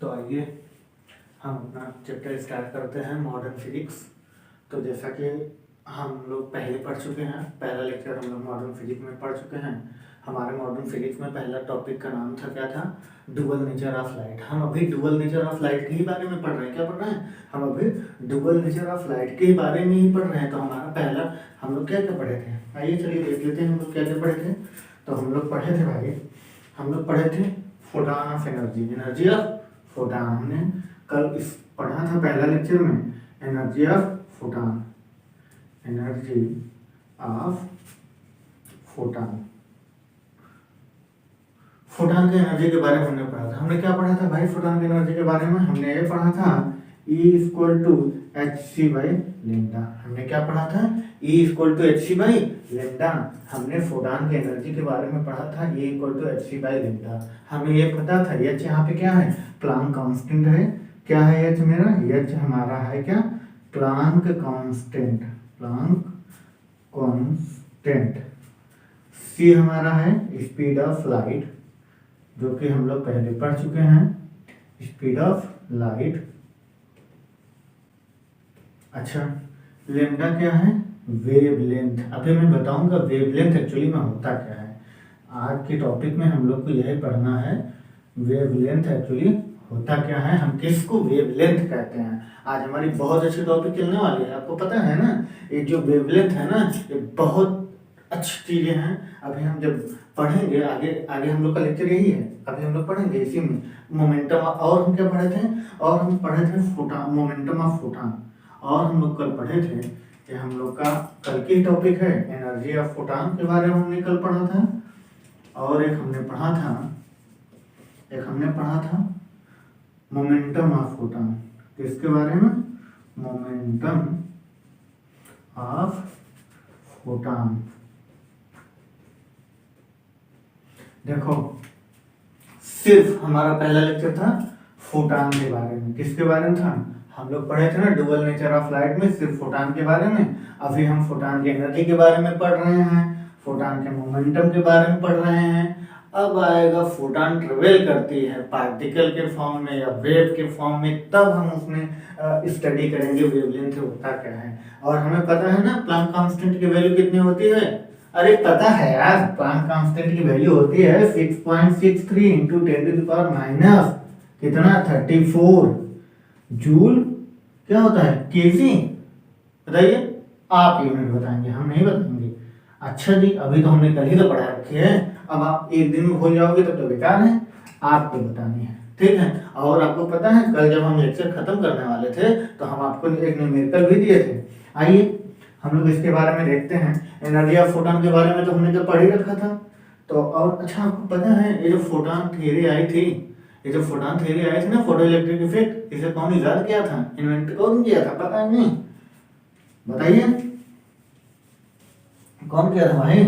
तो आइए हम अपना चैप्टर स्टार्ट करते हैं मॉडर्न फिजिक्स। तो जैसा कि हम लोग पहले पढ़ चुके हैं, पहला लेक्चर हम लोग मॉडर्न फिजिक्स में पढ़ चुके हैं। हमारे मॉडर्न फिजिक्स में पहला टॉपिक का नाम था, क्या था? Dual nature of light. हम अभी डुअल नेचर ऑफ लाइट के ही बारे में पढ़ रहे हैं। क्या पढ़ रहे हैं? हम अभी डुअल नेचर ऑफ लाइट के बारे में ही पढ़ रहे हैं। तो हमारा पहला हम लोग क्या क्या पढ़े थे, आइए चलिए देख लेते हैं हम लोग क्या क्या पढ़े थे। तो हम लोग पढ़े थे भाई, हम लोग पढ़े थे photon of energy, energy of photon. हमने कल इस पढ़ा था पहला लेक्चर में, energy of photon, energy of photon. Photon की एनर्जी के बारे में हमने पढ़ा था। हमने क्या पढ़ा था भाई फोटॉन की एनर्जी के बारे में? हमने ये पढ़ा था E equal to H C by lambda. हमने क्या पढ़ा था? E equal to H C by lambda. हमने फोटॉन की एनर्जी के बारे में पढ़ा था E equal to H C by lambda. हमें ये पता था एच यहाँ पे क्या है? प्लांक कांस्टेंट है। क्या है एच मेरा? एच हमारा है क्या? Planck constant, Planck constant. C हमारा है स्पीड ऑफ लाइट, जो कि हम लोग पहले पढ़ चुके हैं, स्पीड ऑफ लाइट। अच्छा, लेमडा क्या है? वेवलेंथ। अभी मैं बताऊंगा वेवलेंथ एक्चुअली में होता क्या है। आज के टॉपिक में हम लोग को यही पढ़ना है, वेवलेंथ एक्चुअली होता क्या है, हम किसको वेवलेंथ कहते हैं। आज हमारी बहुत अच्छी टॉपिक चलने वाली है, आपको पता है ना। ये जो वेवलेंथ है ना, ये बहुत अच्छी चीजें हैं। अभी हम जब पढ़ेंगे आगे, आगे हम लोग का लेक्चर यही है, अभी हम लोग पढ़ेंगे इसी में मोमेंटम। और हम क्या पढ़े थे? और हम पढ़े थे फोटॉन, मोमेंटम ऑफ फोटॉन। और हम लोग कल पढ़े थे कि हम लोग का कल की टॉपिक है एनर्जी ऑफ फोटॉन के बारे में हमने कल पढ़ा था। और एक हमने पढ़ा था मोमेंटम ऑफ फोटॉन। किसके बारे में? Momentum of photon. देखो, सिर्फ हमारा पहला लेक्चर था फोटॉन के बारे में। किसके बारे में था? हम लोग पढ़े थे ना डुअल नेचर ऑफ लाइट में, सिर्फ फोटॉन के बारे में। अभी हम फोटॉन की एनर्जी के बारे में पढ़ रहे हैं, फोटॉन के मोमेंटम के बारे में पढ़ रहे हैं। अब आएगा फोटॉन ट्रेवल करती है पार्टिकल के फॉर्म में या वेव के फॉर्म में, तब हम उसमें स्टडी करेंगे वेवलेंथ होता क्या है। और हमें पता है ना प्लांक कांस्टेंट की वैल्यू कितनी होती है? अरे पता है यार, प्लांक कांस्टेंट की वैल्यू होती है 6.63 इंटू 10⁻⁻, कितना? 34 जूल। क्या होता है? केजी। बताइए, आप यूनिट बताएंगे, हम नहीं बताएंगे। अच्छा जी, अभी तो हमने कल ही तो पढ़ा रखी है, अब आप एक दिन में भूल जाओगे तब तो बेकार है, आपको बतानी है, ठीक है। और आपको पता है कल जब हम लेक्चर खत्म करने वाले थे तो हम आपको एक न्यूमेरिकल भी दिए थे। आइए हम लोग इसके बारे में देखते हैं। एनर्जी ऑफ फोटॉन के बारे में तो हमने जब पढ़ ही रखा था। तो और अच्छा, आपको पता है ये जो फोटॉन थ्योरी आई थी, ये जो फोटॉन थ्योरी आई थी ना, फोटो इलेक्ट्रिक इफेक्ट, इसे कौन इजाद किया था, इन्वेंट कौन किया था, पता है नहीं? बताइए कौन किया था भाई?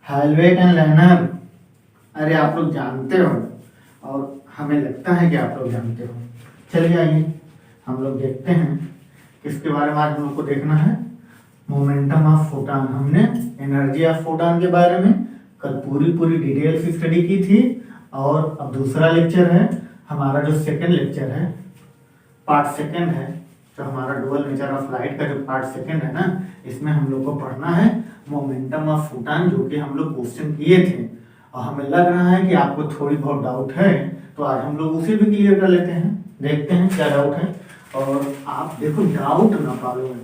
हेल्वेट एंड लर्नर। अरे आप लोग जानते हो, और हमें लगता है कि आप लोग जानते हो। चलिए आइए हम लोग देखते हैं किसके बारे में आज हम लोग को देखना है, मोमेंटम ऑफ फोटॉन। हमने एनर्जी ऑफ फोटॉन के बारे में कल पूरी डिटेल से स्टडी की थी। और अब दूसरा लेक्चर है हमारा, जो सेकंड लेक्चर है, पार्ट सेकंड है, जो हमारा डुअल नेचर ऑफ लाइट का जो पार्ट सेकंड है ना, इसमें हम लोग को पढ़ना है मोमेंटम ऑफ फोटॉन, जो कि हम लोग क्वेश्चन किए थे। और हमें लग रहा है कि आपको थोड़ी बहुत डाउट है, तो आज हम लोग उसे भी क्लियर कर लेते हैं, देखते हैं क्या डाउट है। और आप देखो, डाउट ना पालो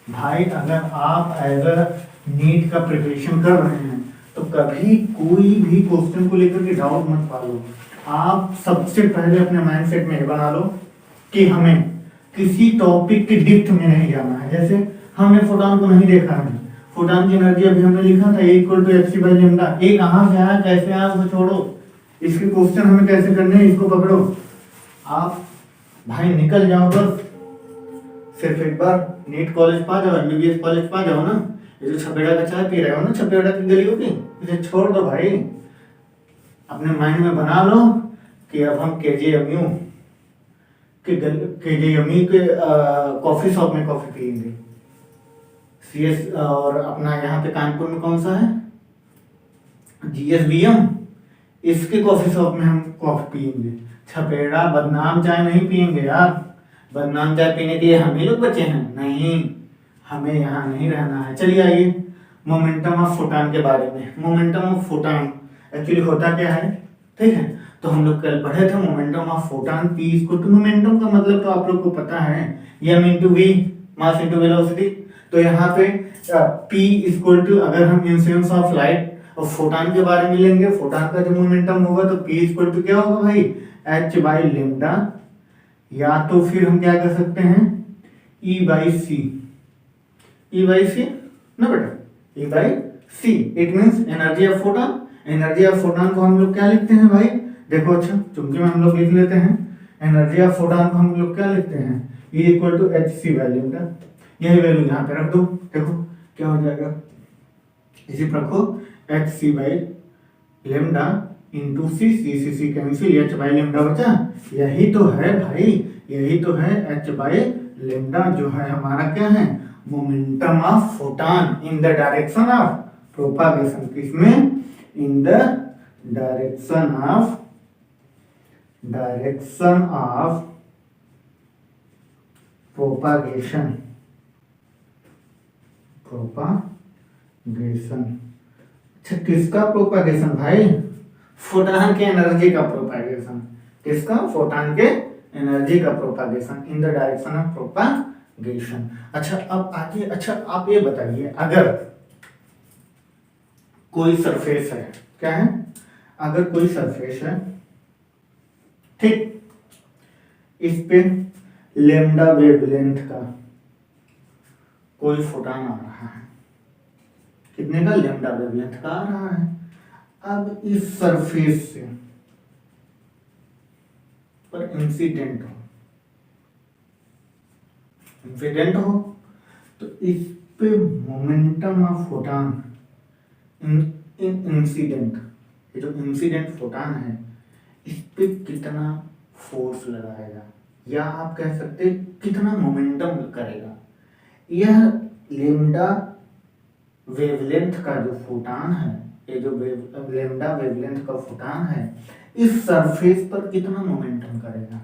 भाई, अगर आप एज अ नीट का प्रिपरेशन कर रहे हैं तो कभी कोई भी क्वेश्चन को लेकर के डाउट मत पालो। आप सबसे पहले अपने माइंडसेट में बना लो कि हमें किसी टॉपिक की डिप्थ में नहीं जाना है। जैसे हमने फोटॉन को नहीं देखा है, फोटॉन की एनर्जी अभी हमने लिखा था E equal to H C by lambda. ये कहाँ से आया, कैसे आया, उसको छोड़ो, इसके क्वेश्चन हमें कैसे करने हैं इसको पकड़ो। आप भाई निकल जाओ बस, सिर्फ एक बार नीट कॉलेज पा जाओ, MBBS कॉलेज पा जाओ ना। ये जो छपेड़ा का चाय पी रहे हो ना, छपेड़ा की गलियों की, इसे छोड़ दो भाई। अपने माइंड में बना लो कि अब हम KJMU के कॉफी शॉप में कॉफी पियेंगे। CS और अपना यहाँ पे कानपुर में कौन सा है, GSBM, इसके कॉफी शॉप में हम कॉफी पियेंगे। छपेड़ा बदनाम चाय नहीं पियेंगे यार। बदनाम चाय पीने के लिए हम ही लोग बचे हैं? नहीं, हमें यहाँ नहीं रहना है। चलिए आइए मोमेंटम ऑफ फोटॉन के बारे में। मोमेंटम ऑफ फोटॉन एक्चुअली होता क्या है, ठीक है। तो हम लोग कल पढ़े थे momentum of photon, p equal to, momentum का मतलब तो आप लोग को पता है, m into v, mass into velocity. तो यहाँ पे p इक्वल टू, अगर हम इंसिडेंस ऑफ लाइट और फोटॉन के बारे में लेंगे, फोटॉन का जो मोमेंटम होगा तो p इक्वल टू क्या होगा भाई, h बाई लेमडा, या तो फिर हम क्या कर सकते हैं e by C, e by C ना बेटा, e by C. It means energy of photon. Energy of photon को हम लोग क्या लिखते हैं भाई, देखो अच्छा चुंकी में हम लोग लिख लेते हैं, एनर्जी ऑफ फोटॉन को हम लोग क्या लिखते हैं, E equal to H C by lambda. यही वैल्यू यहाँ पे रख दो, देखो क्या हो जाएगा, इसी पर रखो h C by lambda into c, c cancel, h by lambda बचा। यही तो है भाई, यही तो है एच बाई लेमडा, जो है हमारा क्या है, momentum of photon in the direction of propagation. किसमें, in the direction of propagation. अच्छा किसका प्रोपागेशन भाई, फोटॉन के एनर्जी का प्रोपागेशन। किसका, फोटॉन के एनर्जी का propagation in the direction of propagation. अच्छा अब आगे, अच्छा आप ये बताइए, अगर कोई सरफेस है, क्या है, अगर कोई सरफेस है, ठीक, इस पे लेमडा वेवलेंथ का कोई फोटॉन आ रहा है, कितने का, लेमडा वेवलेंथ का आ रहा है। अब इस सरफेस से पर इंसिडेंट हो तो इस पे मोमेंटम ऑफ फोटॉन इंसिडेंट, ये जो इंसिडेंट फोटॉन है इस पे कितना फोर्स लगाएगा, या आप कह सकते कितना मोमेंटम करेगा। यह लेमडा वेवलेंथ का जो फोटॉन है, ये जो लेमडा वेवलेंथ का फोटॉन है, इस सरफेस पर कितना मोमेंटम करेगा।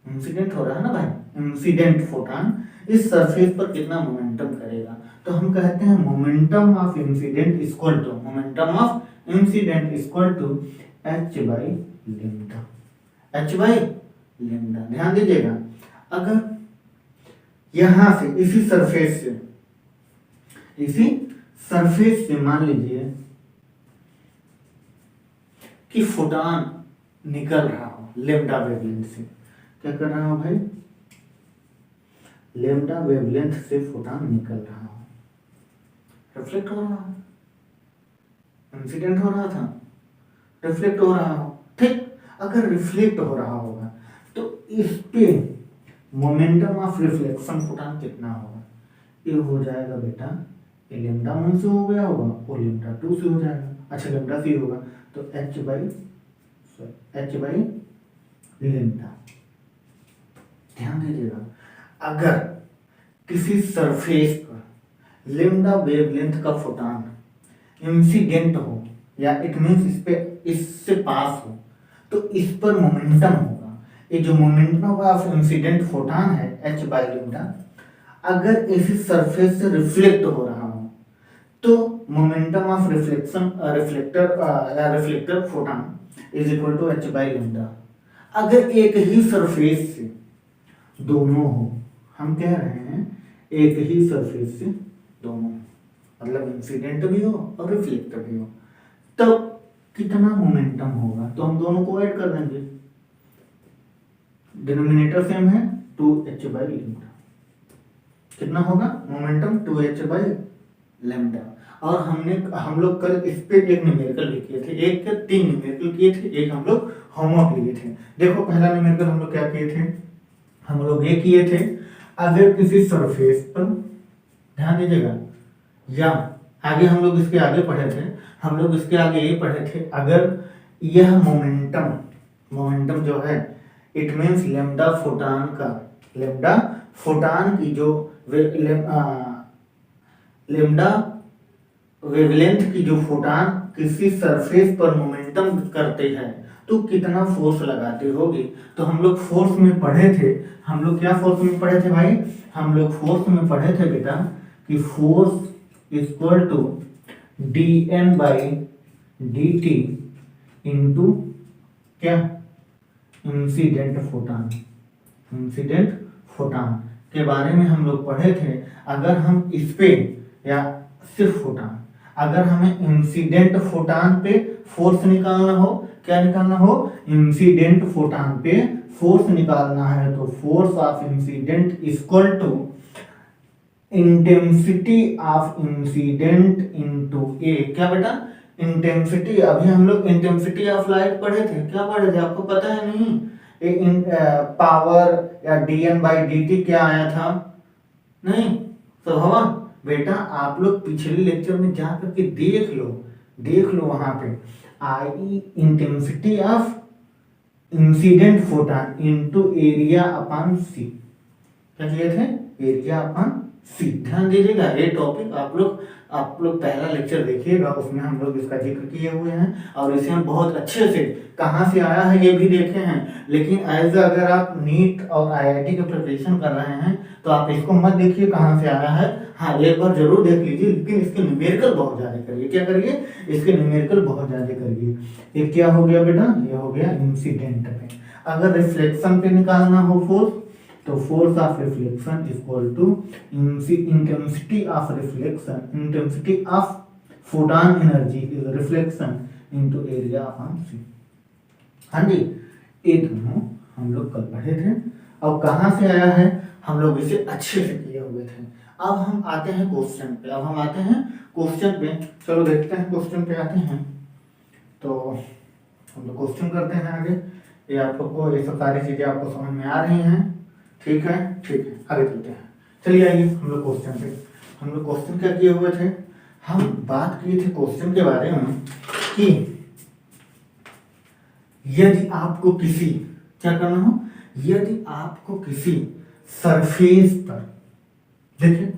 इंसिडेंट हो रहा है ना भाई, इंसिडेंट फोटॉन इस सरफेस पर कितना मोमेंटम करेगा। तो हम कहते हैं momentum of incident equal to, momentum of incident equal to h by lambda, H by lambda. ध्यान दीजिएगा, अगर यहां से इसी सरफेस से मान लीजिए कि फोटॉन निकल रहा हो लेमडा वेवलेंथ से, क्या कर रहा हो भाई, लेमडा वेवलेंथ से फोटॉन निकल रहा हो, रिफ्लेक्ट हो रहा हो, इंसिडेंट हो रहा था, रिफ्लेक्ट हो रहा हो, ठीक। अगर रिफ्लेक्ट हो रहा होगा तो इस पे मोमेंटम ऑफ रिफ्लेक्शन फोटॉन कितना होगा, ये हो जाएगा बेटा, ये लेमडा 1 से हो गया होगा, वो लेमडा 2 से हो जाएगा, अच्छा लेमडा 3 होगा, तो एच बाई लेमडा। ध्यान दीजिएगा, अगर किसी सरफेस पर लेमडा वेवलेंथ का फोटॉन इंसिडेंट हो, या इट मींस इस पे इससे पास हो, तो इस पर मोमेंटम होगा। ये जो मोमेंटम ऑफ इंसिडेंट फोटॉन है एच बाई लेमडा, अगर इसी सरफेस से रिफ्लेक्ट हो रहा हो तो momentum of reflector photon is equal to h by lambda. अगर एक ही सरफेस से दोनों हो, हम कह रहे हैं एक ही सरफेस से दोनों, मतलब इंसिडेंट भी हो और रिफ्लेक्ट भी हो, तब कितना मोमेंटम होगा, तो हम दोनों को ऐड कर देंगे, डिनोमिनेटर सेम है, 2h बाई लेमडा, कितना होगा मोमेंटम, 2h बाई लेमडा। और हम लोग कल इस पे एक न्यूमेरिकल भी किए थे, एक के 3 न्यूमेरिकल किए थे, एक हम लोग होमवर्क लिए थे। देखो पहला न्यूमेरिकल हम लोग क्या किए थे, हम लोग ये किए थे, अगर किसी सरफेस पर, ध्यान दीजिएगा, या आगे हम लोग इसके आगे पढ़े थे, हम लोग इसके आगे ये पढ़े थे, अगर यह मोमेंटम जो है, इट मीन्स लेमडा फोटॉन की जो लेमडा वेवलेंथ की जो फोटॉन किसी सरफेस पर मोमेंटम करते हैं तो कितना फोर्स लगाते होगे। तो हम लोग फोर्स में पढ़े थे, हम लोग क्या फोर्स में पढ़े थे भाई, हम लोग फोर्स में पढ़े थे बेटा कि force equal to dN by dt into क्या, इंसिडेंट फोटॉन। इंसिडेंट फोटॉन के बारे में हम लोग पढ़े थे। अगर हम इस पे या सिर्फ फोटॉन, अगर हमें इंसिडेंट फोटॉन पे फोर्स निकालना हो, क्या निकालना हो, इंसिडेंट फोटॉन पे फोर्स निकालना है, तो force of incident equal to intensity of incident into A. क्या बेटा, इंटेंसिटी। अभी हम लोग इंटेंसिटी ऑफ लाइट पढ़े थे, क्या पढ़े थे आपको पता है नहीं, पावर या dN बाई dt क्या आया था, नहीं स्वभाव बेटा। आप लोग पिछले लेक्चर में जा करके देख लो वहां पे I intensity of incident photon into area upon C, क्या किए थे, एरिया अपॉन सी। ध्यान दीजिएगा, ये टॉपिक आप लोग पहला लेक्चर देखिएगा, उसमें हम लोग इसका जिक्र किए हुए हैं और इसे हम बहुत अच्छे से कहाँ से आया है ये भी देखे हैं। लेकिन एज अगर आप नीट और आईआईटी के प्रिपरेशन कर रहे हैं तो आप इसको मत देखिए कहाँ से आया है, हाँ एक बार जरूर देख लीजिए, लेकिन इसके न्यूमेरिकल बहुत ज्यादा करिए। क्या करिए, इसके न्यूमेरिकल बहुत ज्यादा करिए। ये क्या हो गया बेटा, ये हो गया इंसिडेंट पे। अगर रिफ्लेक्शन पे निकालना हो फोर्स, तो force of reflection equal to intensity of reflection, intensity of photon energy is reflection into area upon C. हाँ जी, ये दोनों हम लोग कल पढ़े थे। अब कहाँ से आया है, हम लोग इसे अच्छे से किए हुए थे। अब हम आते हैं क्वेश्चन पे, चलो देखते हैं क्वेश्चन पे आते हैं। तो हम लोग क्वेश्चन करते हैं आगे। ये आप लोग को ये सब सारी चीजें आपको समझ में आ रही हैं, ठीक है आगे चलते हैं। चलिए आइए हम लोग क्वेश्चन क्या किए हुए थे, हम बात किए थे क्वेश्चन के बारे में कि यदि आपको किसी, क्या करना हो, यदि आपको किसी सरफेस पर, देखिए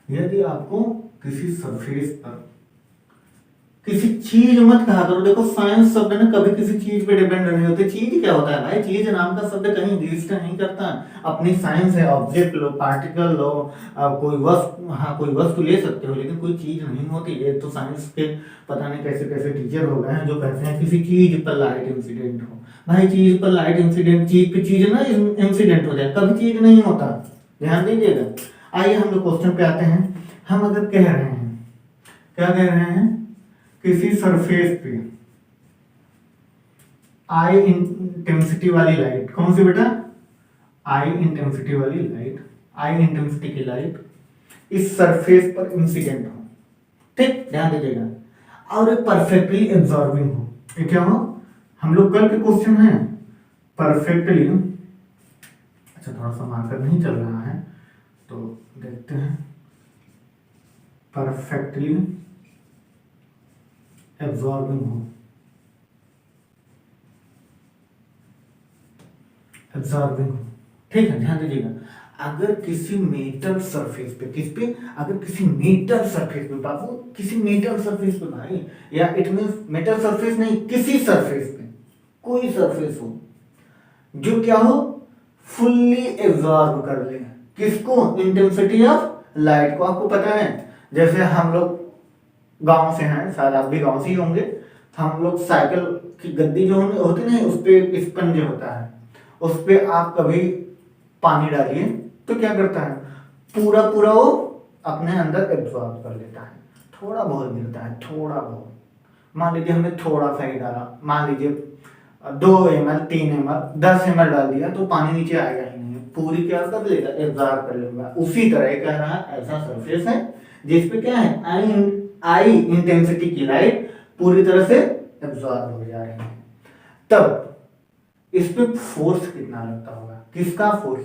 यदि आपको किसी सरफेस पर किसी चीज मत कहा करो। देखो साइंस शब्द ना कभी किसी चीज पे डिपेंड नहीं होते। चीज क्या होता है भाई, चीज नाम का शब्द कहीं एग्जिस्ट नहीं करता। अपनी साइंस है, ऑब्जेक्ट लो, पार्टिकल लो, कोई वस्तु, हाँ कोई वस्तु ले सकते हो, लेकिन कोई चीज नहीं होती। ये तो साइंस के पता नहीं कैसे कैसे टीचर हो गए हैं जो कहते हैं किसी चीज पर लाइट इंसिडेंट हो। भाई चीज पर लाइट इंसिडेंट, चीज पे चीज ना इंसिडेंट हो जाए, कभी चीज नहीं होता, ध्यान दीजिएगा। आइए हम लोग क्वेश्चन पे आते हैं। हम अगर कह रहे हैं, क्या कह रहे हैं, किसी सरफेस पे आई इंटेंसिटी वाली लाइट, कौन सी बेटा, आई इंटेंसिटी वाली लाइट, आई इंटेंसिटी की लाइट इस सरफेस पर इंसिडेंट हो, ठीक ध्यान दीजिएगा, और ये परफेक्टली एब्जॉर्बिंग हो। ये क्या हो, हम लोग कल के क्वेश्चन है परफेक्टली, अच्छा थोड़ा सा मार्कर नहीं चल रहा है तो देखते हैं, परफेक्टली एब्जॉर्बिंग हो, एब्जॉर्बिंग हो, ठीक है ध्यान दीजिएगा। अगर किसी मेटल सरफेस पे, किस पे, अगर किसी मेटल सरफेस पे, बाबू किसी मेटल सरफेस पे भाई, या इट मींस मेटल सरफेस नहीं, किसी सरफेस पे, कोई सरफेस हो जो क्या हो, फुल्ली एब्जॉर्ब कर ले किसको, इंटेंसिटी ऑफ लाइट को। आपको पता है जैसे हम लोग गांव से हैं, शायद आप भी गांव से ही होंगे, हम लोग साइकिल की गद्दी जो होती नहीं, उस पे स्पंज होता है, उस पे आप कभी पानी डालिए तो क्या करता है, पूरा पूरा वो अपने अंदर एब्जॉर्ब कर लेता है, थोड़ा बहुत गिरता है, थोड़ा बहुत। मान लीजिए हमने थोड़ा सा ही डाला, मान लीजिए 2 ml 3 ml 10 ml डाल दिया तो पानी नीचे आएगा ही नहीं, पूरी क्या कर लेगा, एब्जॉर्ब कर लेगा। उसी तरह कह रहा है ऐसा सरफेस है जिसपे क्या है, आई इंटेंसिटी की लाइट पूरी तरह से एब्जॉर्ब हो जा रही है। तब इस पे फोर्स कितना लगता होगा, किसका फोर्स,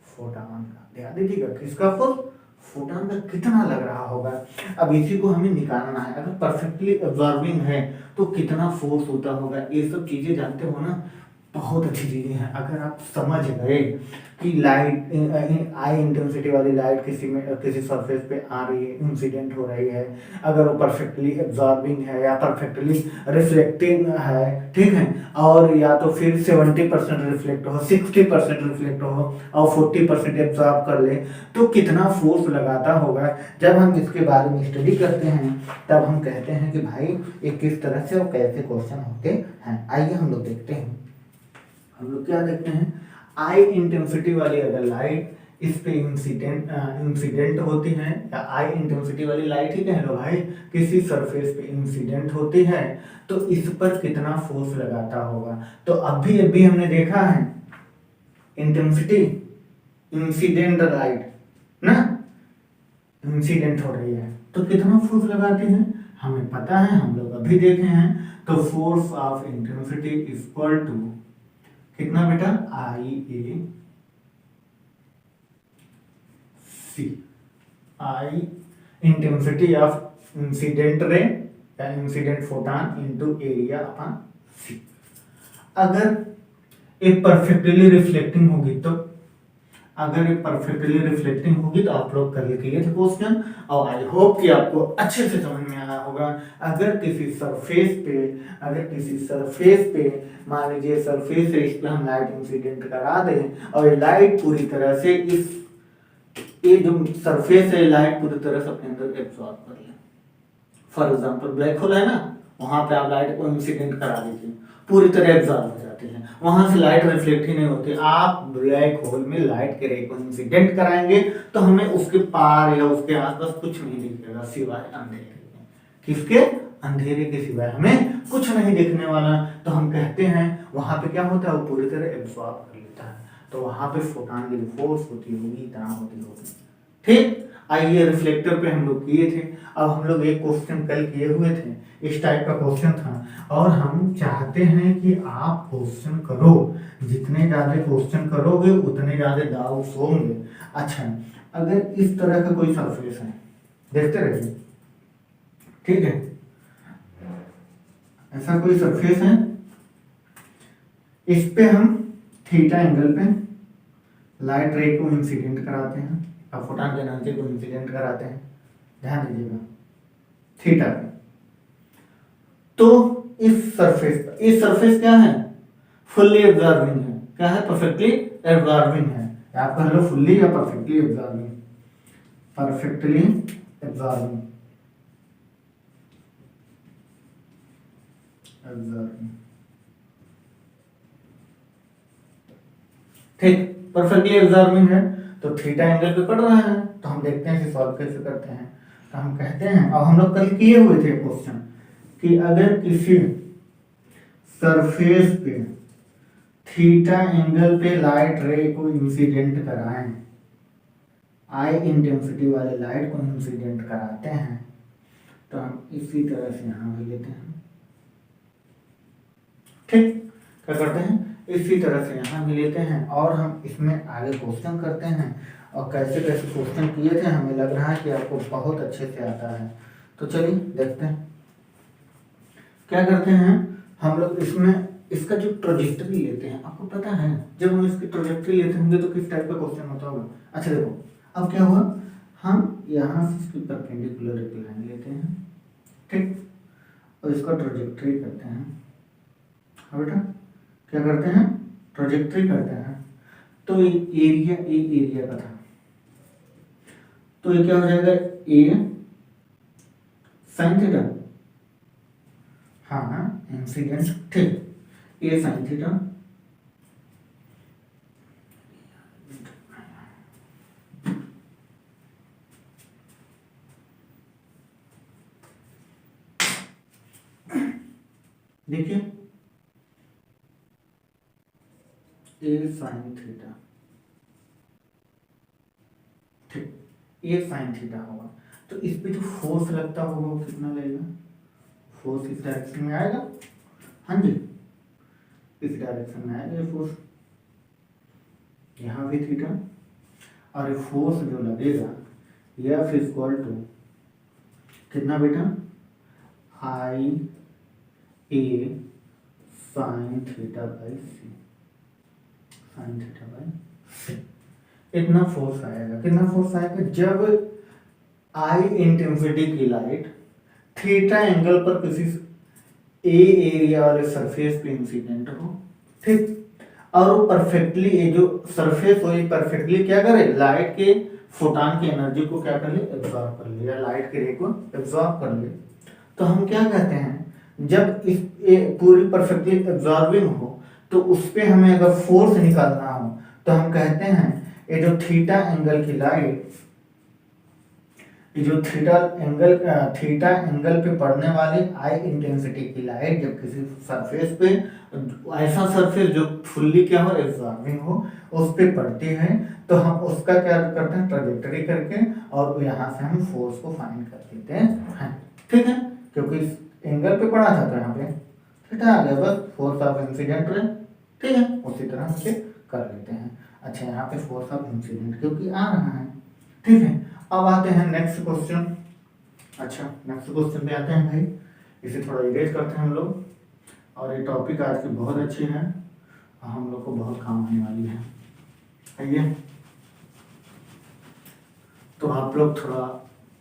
फोटॉन का। ध्यान दीजिएगा, किसका फोर्स, फोटॉन का कितना लग रहा होगा। अब इसी को हमें निकालना है, अगर परफेक्टली एब्जॉर्बिंग है तो कितना फोर्स होता होगा, ये सब चीजें जानते हो ना। बहुत अच्छी चीज़ें हैं। अगर आप समझ गए कि लाइट आई इंटेंसिटी वाली लाइट किसी सरफेस पे आ रही है, इंसिडेंट हो रही है, अगर वो परफेक्टली एब्जॉर्बिंग है या परफेक्टली रिफ्लेक्टिंग है, ठीक है, और या तो फिर 70% रिफ्लेक्ट हो, 60% रिफ्लेक्ट हो और 40% एब्जॉर्ब कर ले, तो कितना फोर्स लगाता होगा। जब हम इसके बारे में स्टडी करते हैं तब हम कहते हैं कि भाई ये किस तरह से और कैसे क्वेश्चन होते हैं। आइए हम लोग देखते हैं। हम लोग क्या देखते हैं, आई इंटेंसिटी वाली अगर लाइट इस पे इंसिडेंट होती है, या आई इंटेंसिटी वाली लाइट ही कह लो भाई, किसी सरफेस पे इंसिडेंट होती है, तो इस पर कितना फोर्स लगाता होगा। तो अभी हमने देखा है इंटेंसिटी, इंसिडेंट लाइट ना, इंसिडेंट हो रही है तो कितना फोर्स लगाती है हमें पता है, हम लोग अभी देखे हैं। तो force of intensity equal to कितना बेटा, I A C, I intensity of incident ray या incident photon into area upon C. अगर एक परफेक्टली रिफ्लेक्टिंग होगी तो, अगर ये परफेक्टली रिफ्लेक्टिंग होगी तो आप लोग कर लिए थे क्वेश्चन, और आई होप कि आपको अच्छे से समझ में आया होगा। अगर किसी सरफेस पे मान लीजिए सरफेस से इस पे हम लाइट इंसिडेंट करा दें और ये लाइट पूरी तरह से ये जो सरफेस है लाइट पूरी तरह से अपने अंदर एब्सॉर्ब कर ले। फॉर एग्जाम्पल ब्लैक होल है ना, वहां पे आप लाइट को इंसिडेंट करा दीजिए, पूरी तरह एब्सॉर्ब हो जाती है, वहां से लाइट रिफ्लेक्ट ही नहीं होती। आप ब्लैक होल में लाइट के रे को इंसिडेंट कराएंगे तो हमें उसके पार या उसके आसपास कुछ नहीं दिखेगा सिवाय अंधेरे के। किसके, अंधेरे के सिवाय हमें कुछ नहीं दिखने वाला। तो हम कहते हैं वहां पे क्या होता है, वो पूरी तरह एब्सॉर्ब कर लेता है, तो वहां पे फोटॉन की फोर्स होती होगी इतना होती होगी। ठीक, आइए रिफ्लेक्टर पे हम लोग किए थे। अब हम लोग एक क्वेश्चन कल किए हुए थे, इस टाइप का क्वेश्चन था, और हम चाहते हैं कि आप क्वेश्चन करो, जितने ज्यादा क्वेश्चन करोगे उतने ज्यादा डाउट्स होंगे। अच्छा, अगर इस तरह का कोई सरफेस है, देखते रहिए, ठीक है, ऐसा कोई सरफेस है, इस पे हम थीटा एंगल पे लाइट रे को इंसिडेंट कराते हैं और फोटॉन की एनर्जी को इंसिडेंट कराते हैं, ध्यान दीजिएगा, थीटा पे। तो इस सरफेस क्या है, फुल्ली एब्जॉर्बिंग है, क्या है, परफेक्टली एब्जॉर्बिंग है, आप कह लो फुल्ली या परफेक्टली एब्जॉर्बिंग, परफेक्टली एब्जॉर्बिंग, ठीक, परफेक्टली एब्जॉर्बिंग है, तो थीटा एंगल पे पड़ रहा है। तो हम देखते हैं इसे सॉल्व कैसे करते हैं। तो हम कहते हैं, और हम लोग कल किए हुए थे क्वेश्चन, कि अगर किसी सरफेस पे थीटा एंगल पे लाइट रे को इंसिडेंट कराएं, आई इंटेंसिटी वाले लाइट को इंसिडेंट कराते हैं, तो हम इसी तरह से यहां भी लेते हैं। ठीक, क्या करते हैं, इसी तरह से यहाँ भी लेते हैं और हम इसमें आगे क्वेश्चन करते हैं। और कैसे कैसे क्वेश्चन किए थे, हमें लग रहा है कि आपको बहुत अच्छे से आता है। तो चलिए देखते हैं क्या करते हैं। हम लोग इसमें इसका जो ट्रोजेक्टरी लेते हैं, आपको पता है जब हम इसकी ट्रोजेक्टरी लेते होंगे तो किस टाइप का क्वेश्चन होता होगा। अच्छा देखो, अब क्या हुआ, हम यहाँ से इसकी परपेंडिकुलर एक लाइन लेते हैं, ठीक, और इसका ट्रोजेक्टरी करते हैं। हाँ बेटा, क्या करते हैं, ट्रोजेक्टरी करते हैं। तो एरिया का था, तो ये क्या हो जाएगा, ए साइन थीटा, हाँ इंसिडेंट, ठीक, ए साइन थीटा देखिए, ए साइन थीटा, ठीक, ए साइन थीटा होगा। तो इस पे जो फोर्स लगता होगा वो कितना लगेगा, फोर्स इस डायरेक्शन में आएगा, हाँ जी, इस डायरेक्शन में आएगा ये फोर्स, यहाँ भी थीटा, और ये फोर्स जो लगेगा F इक्वल टू कितना बेटा, I A sine theta by C, sine theta by C. इतना फोर्स आएगा। कितना फोर्स आएगा? जब आई इंटेंसिटी की लाइट थीटा एंगल पर किसी ए एरिया वाले सरफेस पे इंसिडेंट हो, ठीक, और वो परफेक्टली, ये जो सरफेस हो ये परफेक्टली क्या करे, लाइट के फोटॉन की एनर्जी को क्या कर ले, एब्जॉर्ब कर ले, या लाइट के रे को एब्जॉर्ब कर ले। तो हम क्या कहते हैं, जब इस पूरी परफेक्टली एब्जॉर्बिंग हो तो उस पर हमें अगर फोर्स निकालना हो तो हम कहते हैं ये जो थीटा एंगल की लाइट, ये जो थीटा एंगल पे पड़ने वाली आई इंटेंसिटी की लाइट जब किसी सरफेस पे, ऐसा सरफेस जो फुल्ली क्या हो, एब्जॉर्बिंग हो, उस पे पड़ती है, तो हम उसका क्या करते हैं, ट्रैजेक्टरी करके, और यहाँ से हम फोर्स को फाइंड कर लेते हैं, ठीक है। क्योंकि इस एंगल पे पड़ा था तो यहाँ पे थीटा आ गया, बस फोर्स ऑफ इंसिडेंट रहे, ठीक है, उसी तरह हम इसे कर लेते हैं। अच्छा, यहाँ पे फोर्स ऑफ इंसिडेंट क्योंकि आ रहा है, ठीक है। अब आते हैं नेक्स्ट क्वेश्चन। अच्छा, नेक्स्ट क्वेश्चन पे आते हैं भाई, इसे थोड़ा इरेज करते हैं हम लोग, और ये टॉपिक आज की बहुत अच्छी है, हम लोग को बहुत काम आने वाली है। आइए, तो आप लोग थोड़ा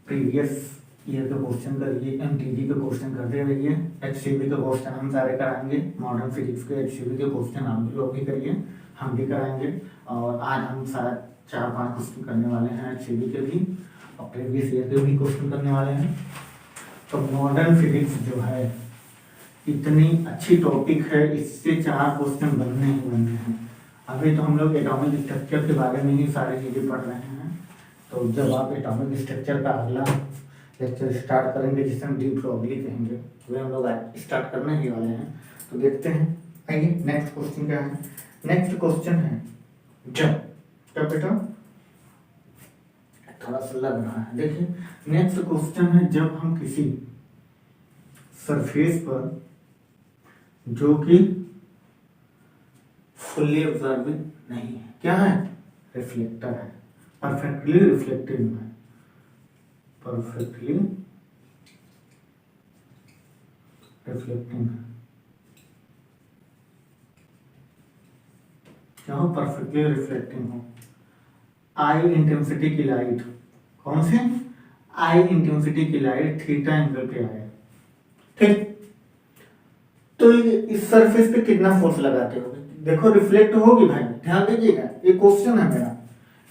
प्रीवियस ईयर के क्वेश्चन करिए, एमटीजी के क्वेश्चन करते रहिए, एचसीबी के क्वेश्चन हम सारे कराएंगे, मॉडर्न फिजिक्स के एचसीबी के क्वेश्चन आप लोग भी करिए, हम भी कराएंगे। और आज हम शायद 4-5 क्वेश्चन करने वाले हैं एचसीबी के भी, और प्रीवियस ईयर के भी क्वेश्चन करने वाले हैं। तो मॉडर्न फिजिक्स जो है इतनी अच्छी टॉपिक है, इससे 4 क्वेश्चन बनने ही बनने हैं। अभी तो हम लोग एटॉमिक स्ट्रक्चर के बारे में ही सारी चीज़ें पढ़ रहे हैं, तो जब आप एटॉमिक स्ट्रक्चर का अगला लेक्चर स्टार्ट करेंगे, जिसे हम डी ब्रॉगली कहेंगे, वे हम लोग स्टार्ट करने ही वाले हैं, तो देखते हैं। आइए, नेक्स्ट क्वेश्चन क्या है? नेक्स्ट क्वेश्चन है जब बेटा थोड़ा सा लग रहा है, देखिए नेक्स्ट क्वेश्चन है, जब हम किसी सरफेस पर जो कि फुल्ली ऑब्जर्विंग नहीं है, क्या है, रिफ्लेक्टर है, परफेक्टली रिफ्लेक्टिव है, परफेक्टली रिफ्लेक्टिंग है, क्या हो, परफेक्टली रिफ्लेक्टिंग हो, आई इंटेंसिटी की लाइट, कौन से, आई इंटेंसिटी की लाइट थीटा एंगल पे आए, ठीक। तो इस सरफेस पे कितना फोर्स लगाते हो, देखो रिफ्लेक्ट होगी भाई, ध्यान दीजिएगा, ये क्वेश्चन है मेरा,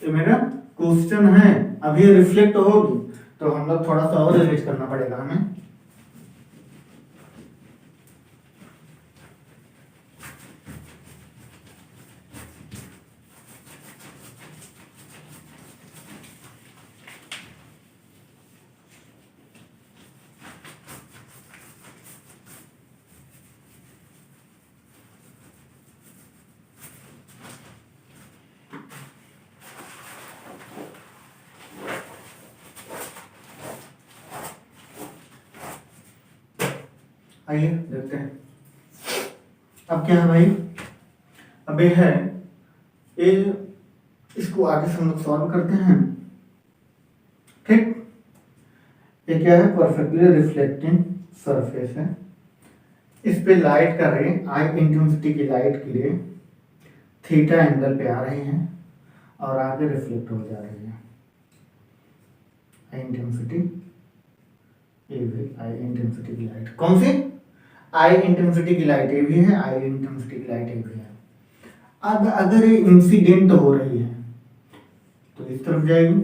ये मेरा क्वेश्चन है, अभी रिफ्लेक्ट होगी, तो हम लोग थोड़ा सा और रिलेट करना पड़ेगा हमें। आइए देखते हैं अब क्या है भाई, अब ये है, ये इसको आगे से हम लोग सॉल्व करते हैं, ठीक। ये क्या है, परफेक्टली रिफ्लेक्टिंग सरफेस है, इस पे लाइट का रे, आई इंटेंसिटी की लाइट की रे थीटा एंगल पे आ रही है और आगे रिफ्लेक्ट हो जा रही है, आई इंटेंसिटी, ये भी आई इंटेंसिटी की लाइट, कौन सी, आई इंटेंसिटी की लाइट ये भी है, आई इंटेंसिटी की लाइट ये भी है। अब अगर ये इंसिडेंट हो रही है तो इस तरफ जाएगी,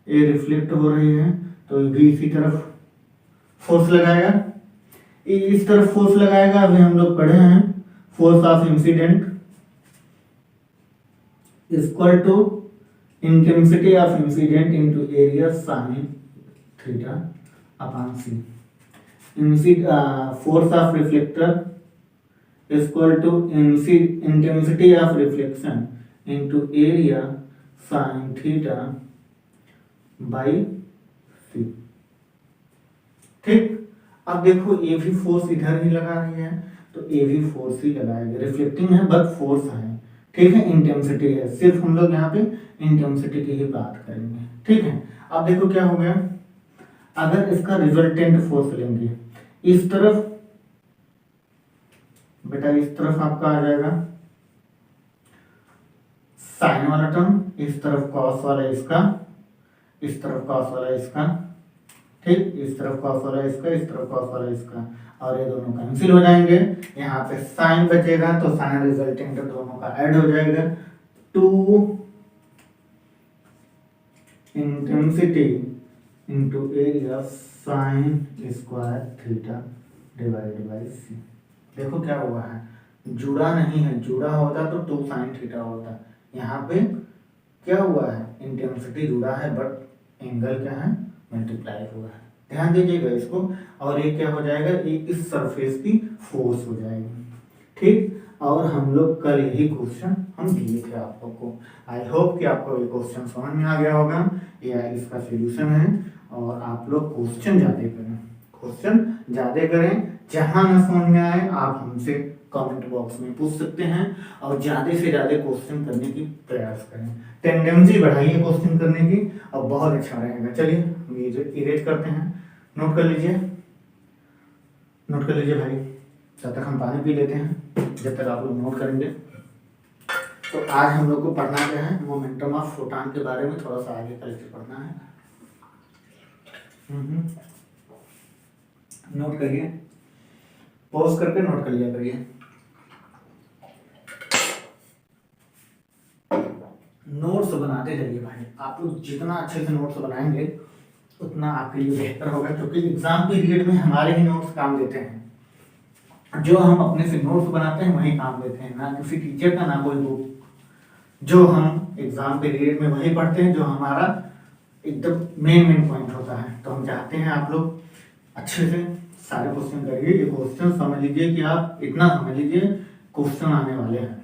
ये रिफ्लेक्ट हो रही है तो ये भी इसी तरफ फोर्स लगाएगा, ये इस तरफ फोर्स लगाएगा। अभी हम लोग पढ़े हैं force of incident equal to intensity of incident into area sine theta upon c. Force of reflector is equal to intensity of reflection into area sin theta by c, ठीक। अब देखो ये भी फोर्स इधर ही लगा रही है, तो ये भी फोर्स ही लगाएगा, रिफ्लेक्टिंग है बट फोर्स है, ठीक है, इंटेंसिटी है, सिर्फ हम लोग यहाँ पे इंटेंसिटी की ही बात करेंगे, ठीक है। अब देखो क्या हो गया, अगर इसका रिजल्टेंट फोर्स लेंगे, इस तरफ बेटा इस तरफ आपका आ जाएगा साइन वाला टर्म, इस तरफ कॉस वाला इसका, इस तरफ कॉस वाला इसका, ठीक, इस तरफ कॉस वाला इसका, इस तरफ कॉस वाला इसका, और ये दोनों कैंसिल हो जाएंगे। यहाँ पे साइन बचेगा तो साइन रिजल्टिंग तो दोनों का ऐड हो जाएगा। 2 intensity into area sine square theta divide by C. देखो क्या हुआ है, जुड़ा नहीं है, जुड़ा होता तो 2 साइन थीटा होता। यहाँ पे क्या हुआ है, इंटेंसिटी जुड़ा है बट एंगल क्या है, मल्टीप्लाई हुआ है। ध्यान दीजिएगा इसको। और ये क्या हो जाएगा, ये इस सरफेस की फोर्स हो जाएगी, ठीक। और हम लोग कल यही क्वेश्चन हम दिए थे आप लोग को। आई होप कि आपको ये क्वेश्चन समझ में आ गया होगा, या इसका सोल्यूशन है। और आप लोग क्वेश्चन ज़्यादा करें, क्वेश्चन ज़्यादा करें, जहाँ ना समझ में आए आप हमसे कमेंट बॉक्स में पूछ सकते हैं, और ज़्यादा से ज़्यादा क्वेश्चन करने की प्रयास करें, टेंडेंसी बढ़ाइए क्वेश्चन करने की, और बहुत अच्छा रहेगा। चलिए हम इरेज करते हैं, नोट कर लीजिए, नोट कर लीजिए भाई, जब तक हम पानी पी लेते हैं, जब तक आप लोग नोट करेंगे। तो आज हम लोग को पढ़ना क्या है, मोमेंटम ऑफ फोटॉन के बारे में थोड़ा सा आगे करके पढ़ना है। नोट करिए, पॉज करके नोट कर लिया करिए। नोट्स बनाते जाइए भाई, आप लोग जितना अच्छे से नोट्स बनाएंगे उतना आपके लिए बेहतर होगा, क्योंकि एग्जाम पीरियड में हमारे ही नोट्स काम देते हैं। जो हम अपने से नोट्स बनाते हैं वही काम देते हैं, ना किसी टीचर का, ना कोई बुक। जो हम एग्जाम पीरियड में वही पढ़ते हैं जो हमारा एकदम मेन पॉइंट होता है। तो हम चाहते हैं आप लोग अच्छे से सारे क्वेश्चन करिए। ये क्वेश्चन समझ लीजिए कि आप इतना समझ लीजिए क्वेश्चन आने वाले हैं,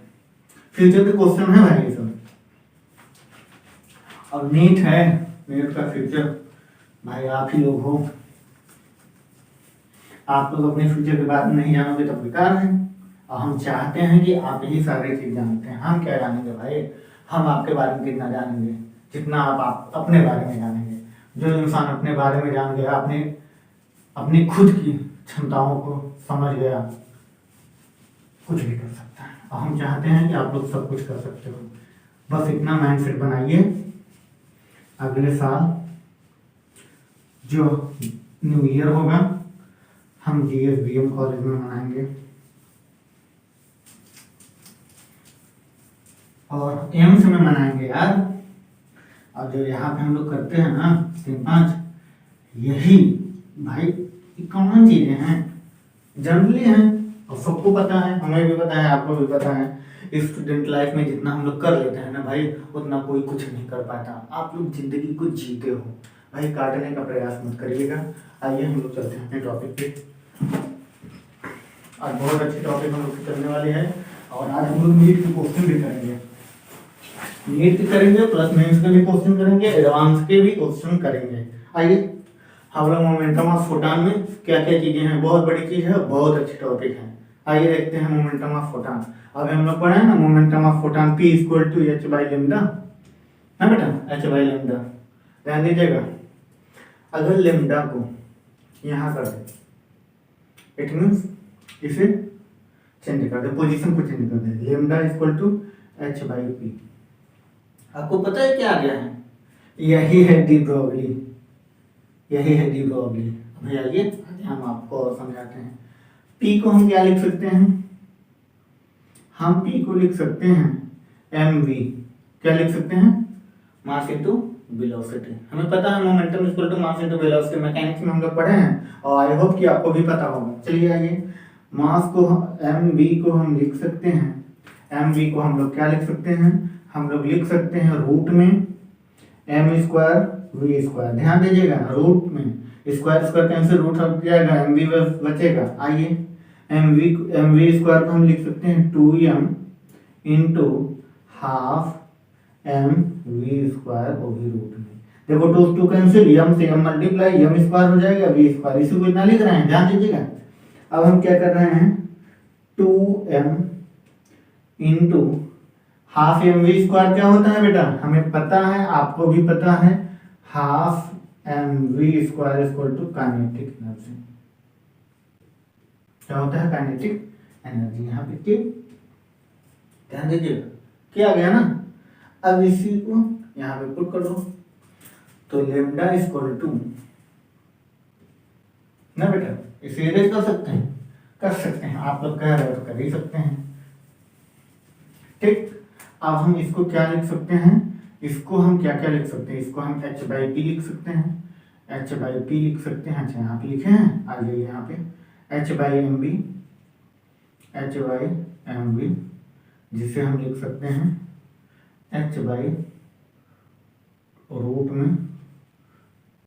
फ्यूचर के क्वेश्चन है भाई ये सब। और नीट है, नीट का फ्यूचर भाई आप ही लोग हो। आप लोग अपने फ्यूचर के बारे में नहीं जानोगे तो बेकार है, और हम चाहते हैं कि आप ही सारी चीज जानते हैं। हम क्या जानेंगे भाई, हम आपके बारे में कितना जानेंगे, जितना आप अपने बारे में जानेंगे। जो इंसान अपने बारे में जान गया, अपनी खुद की क्षमताओं को समझ गया, कुछ भी कर सकता है। और हम चाहते हैं कि आप लोग सब कुछ कर सकते हो। बस इतना माइंडसेट बनाइए। अगले साल जो न्यू ईयर होगा हम GSBM कॉलेज में मनाएंगे, और एम्स में मनाएंगे यार। और जो यहाँ पे हम लोग करते हैं ना 3-5, यही भाई कॉमन चीजें हैं, जनरली हैं, और सबको पता है, हमें भी पता है, आपको भी पता है। स्टूडेंट लाइफ में जितना हम लोग कर लेते हैं ना भाई, उतना कोई कुछ नहीं कर पाता। आप लोग जिंदगी को जीते हो भाई, काटने का प्रयास मत करिएगा। आइए हम लोग चलते हैं अपने टॉपिक पे। आज बहुत अच्छी टॉपिक हम लोग करने वाले हैं, और आज हम लोग नीट के क्वेश्चन भी करेंगे। नीट के करेंगे, प्लस मेंस के भी क्वेश्चन करेंगे, एडवांस के भी क्वेश्चन करेंगे। आइए हम लोग मोमेंटम ऑफ फोटॉन में क्या क्या चीजें हैं, बहुत बड़ी चीज है, बहुत अच्छी टॉपिक है। आइए देखते हैं मोमेंटम ऑफ फोटॉन। अब हम लोग पढ़े ना momentum of photon, P = h/λ, ना बेटा, h/λ। ध्यान दीजिएगा, अगर लेमडा को यहाँ कर दे, इट मीन्स इसे चेंज कर दे, पोजीशन को चेंज कर दे, लेमडा = h/p। आपको पता है क्या आ गया है, यही है डी ब्रोगली, यही है डी ब्रोगली। अभी आइए हम आपको और समझाते हैं। P को हम क्या लिख सकते हैं, हम P को लिख सकते हैं mv। क्या लिख सकते हैं, मास इनटू वेलोसिटी। हमें पता है momentum = mass into velocity, mechanics में हम लोग पढ़े हैं, और आई होप कि आपको भी पता होगा। चलिए आइए, मास को mv को हम लिख सकते हैं, mv को हम लोग क्या लिख सकते हैं, हम लोग लिख सकते हैं रूट में m² v²। ध्यान दीजिएगा, रूट में स्क्वायर कैंसिल, रूट हट जाएगा, mv बचेगा। आइए mv² को हम लिख सकते हैं 2m इंटू हाफ mv², वो भी रूट में। देखो 2 कैंसिल, m से m मल्टीप्लाई, m² हो जाएगा, v²। इसी को इतना लिख रहे हैं, ध्यान दीजिएगा। अब हम क्या कर रहे हैं, 2m इंटू हाफ mv² क्या होता है बेटा, हमें पता है, आपको भी पता है, हाफ mv² = काइनेटिक एनर्जी। क्या होता है, काइनेटिक एनर्जी यहाँ पे T, ध्यान दीजिएगा क्या आ गया ना। अब इसी को यहाँ पे पुट कर दो, तो लेमडा इक्वल टू ना बेटा, इसे इरेज कर सकते हैं, कर सकते हैं, आप लोग कह रहे हो तो कर ही सकते हैं। ठीक, अब हम इसको क्या लिख सकते हैं, इसको हम क्या क्या लिख सकते हैं, इसको हम h बाई पी लिख सकते हैं, h बाई पी लिख सकते हैं। अच्छा यहाँ पे लिखे हैं, आ जाइए यहाँ पे h by m v, h by m v, जिसे हम लिख सकते हैं h बाई रूट में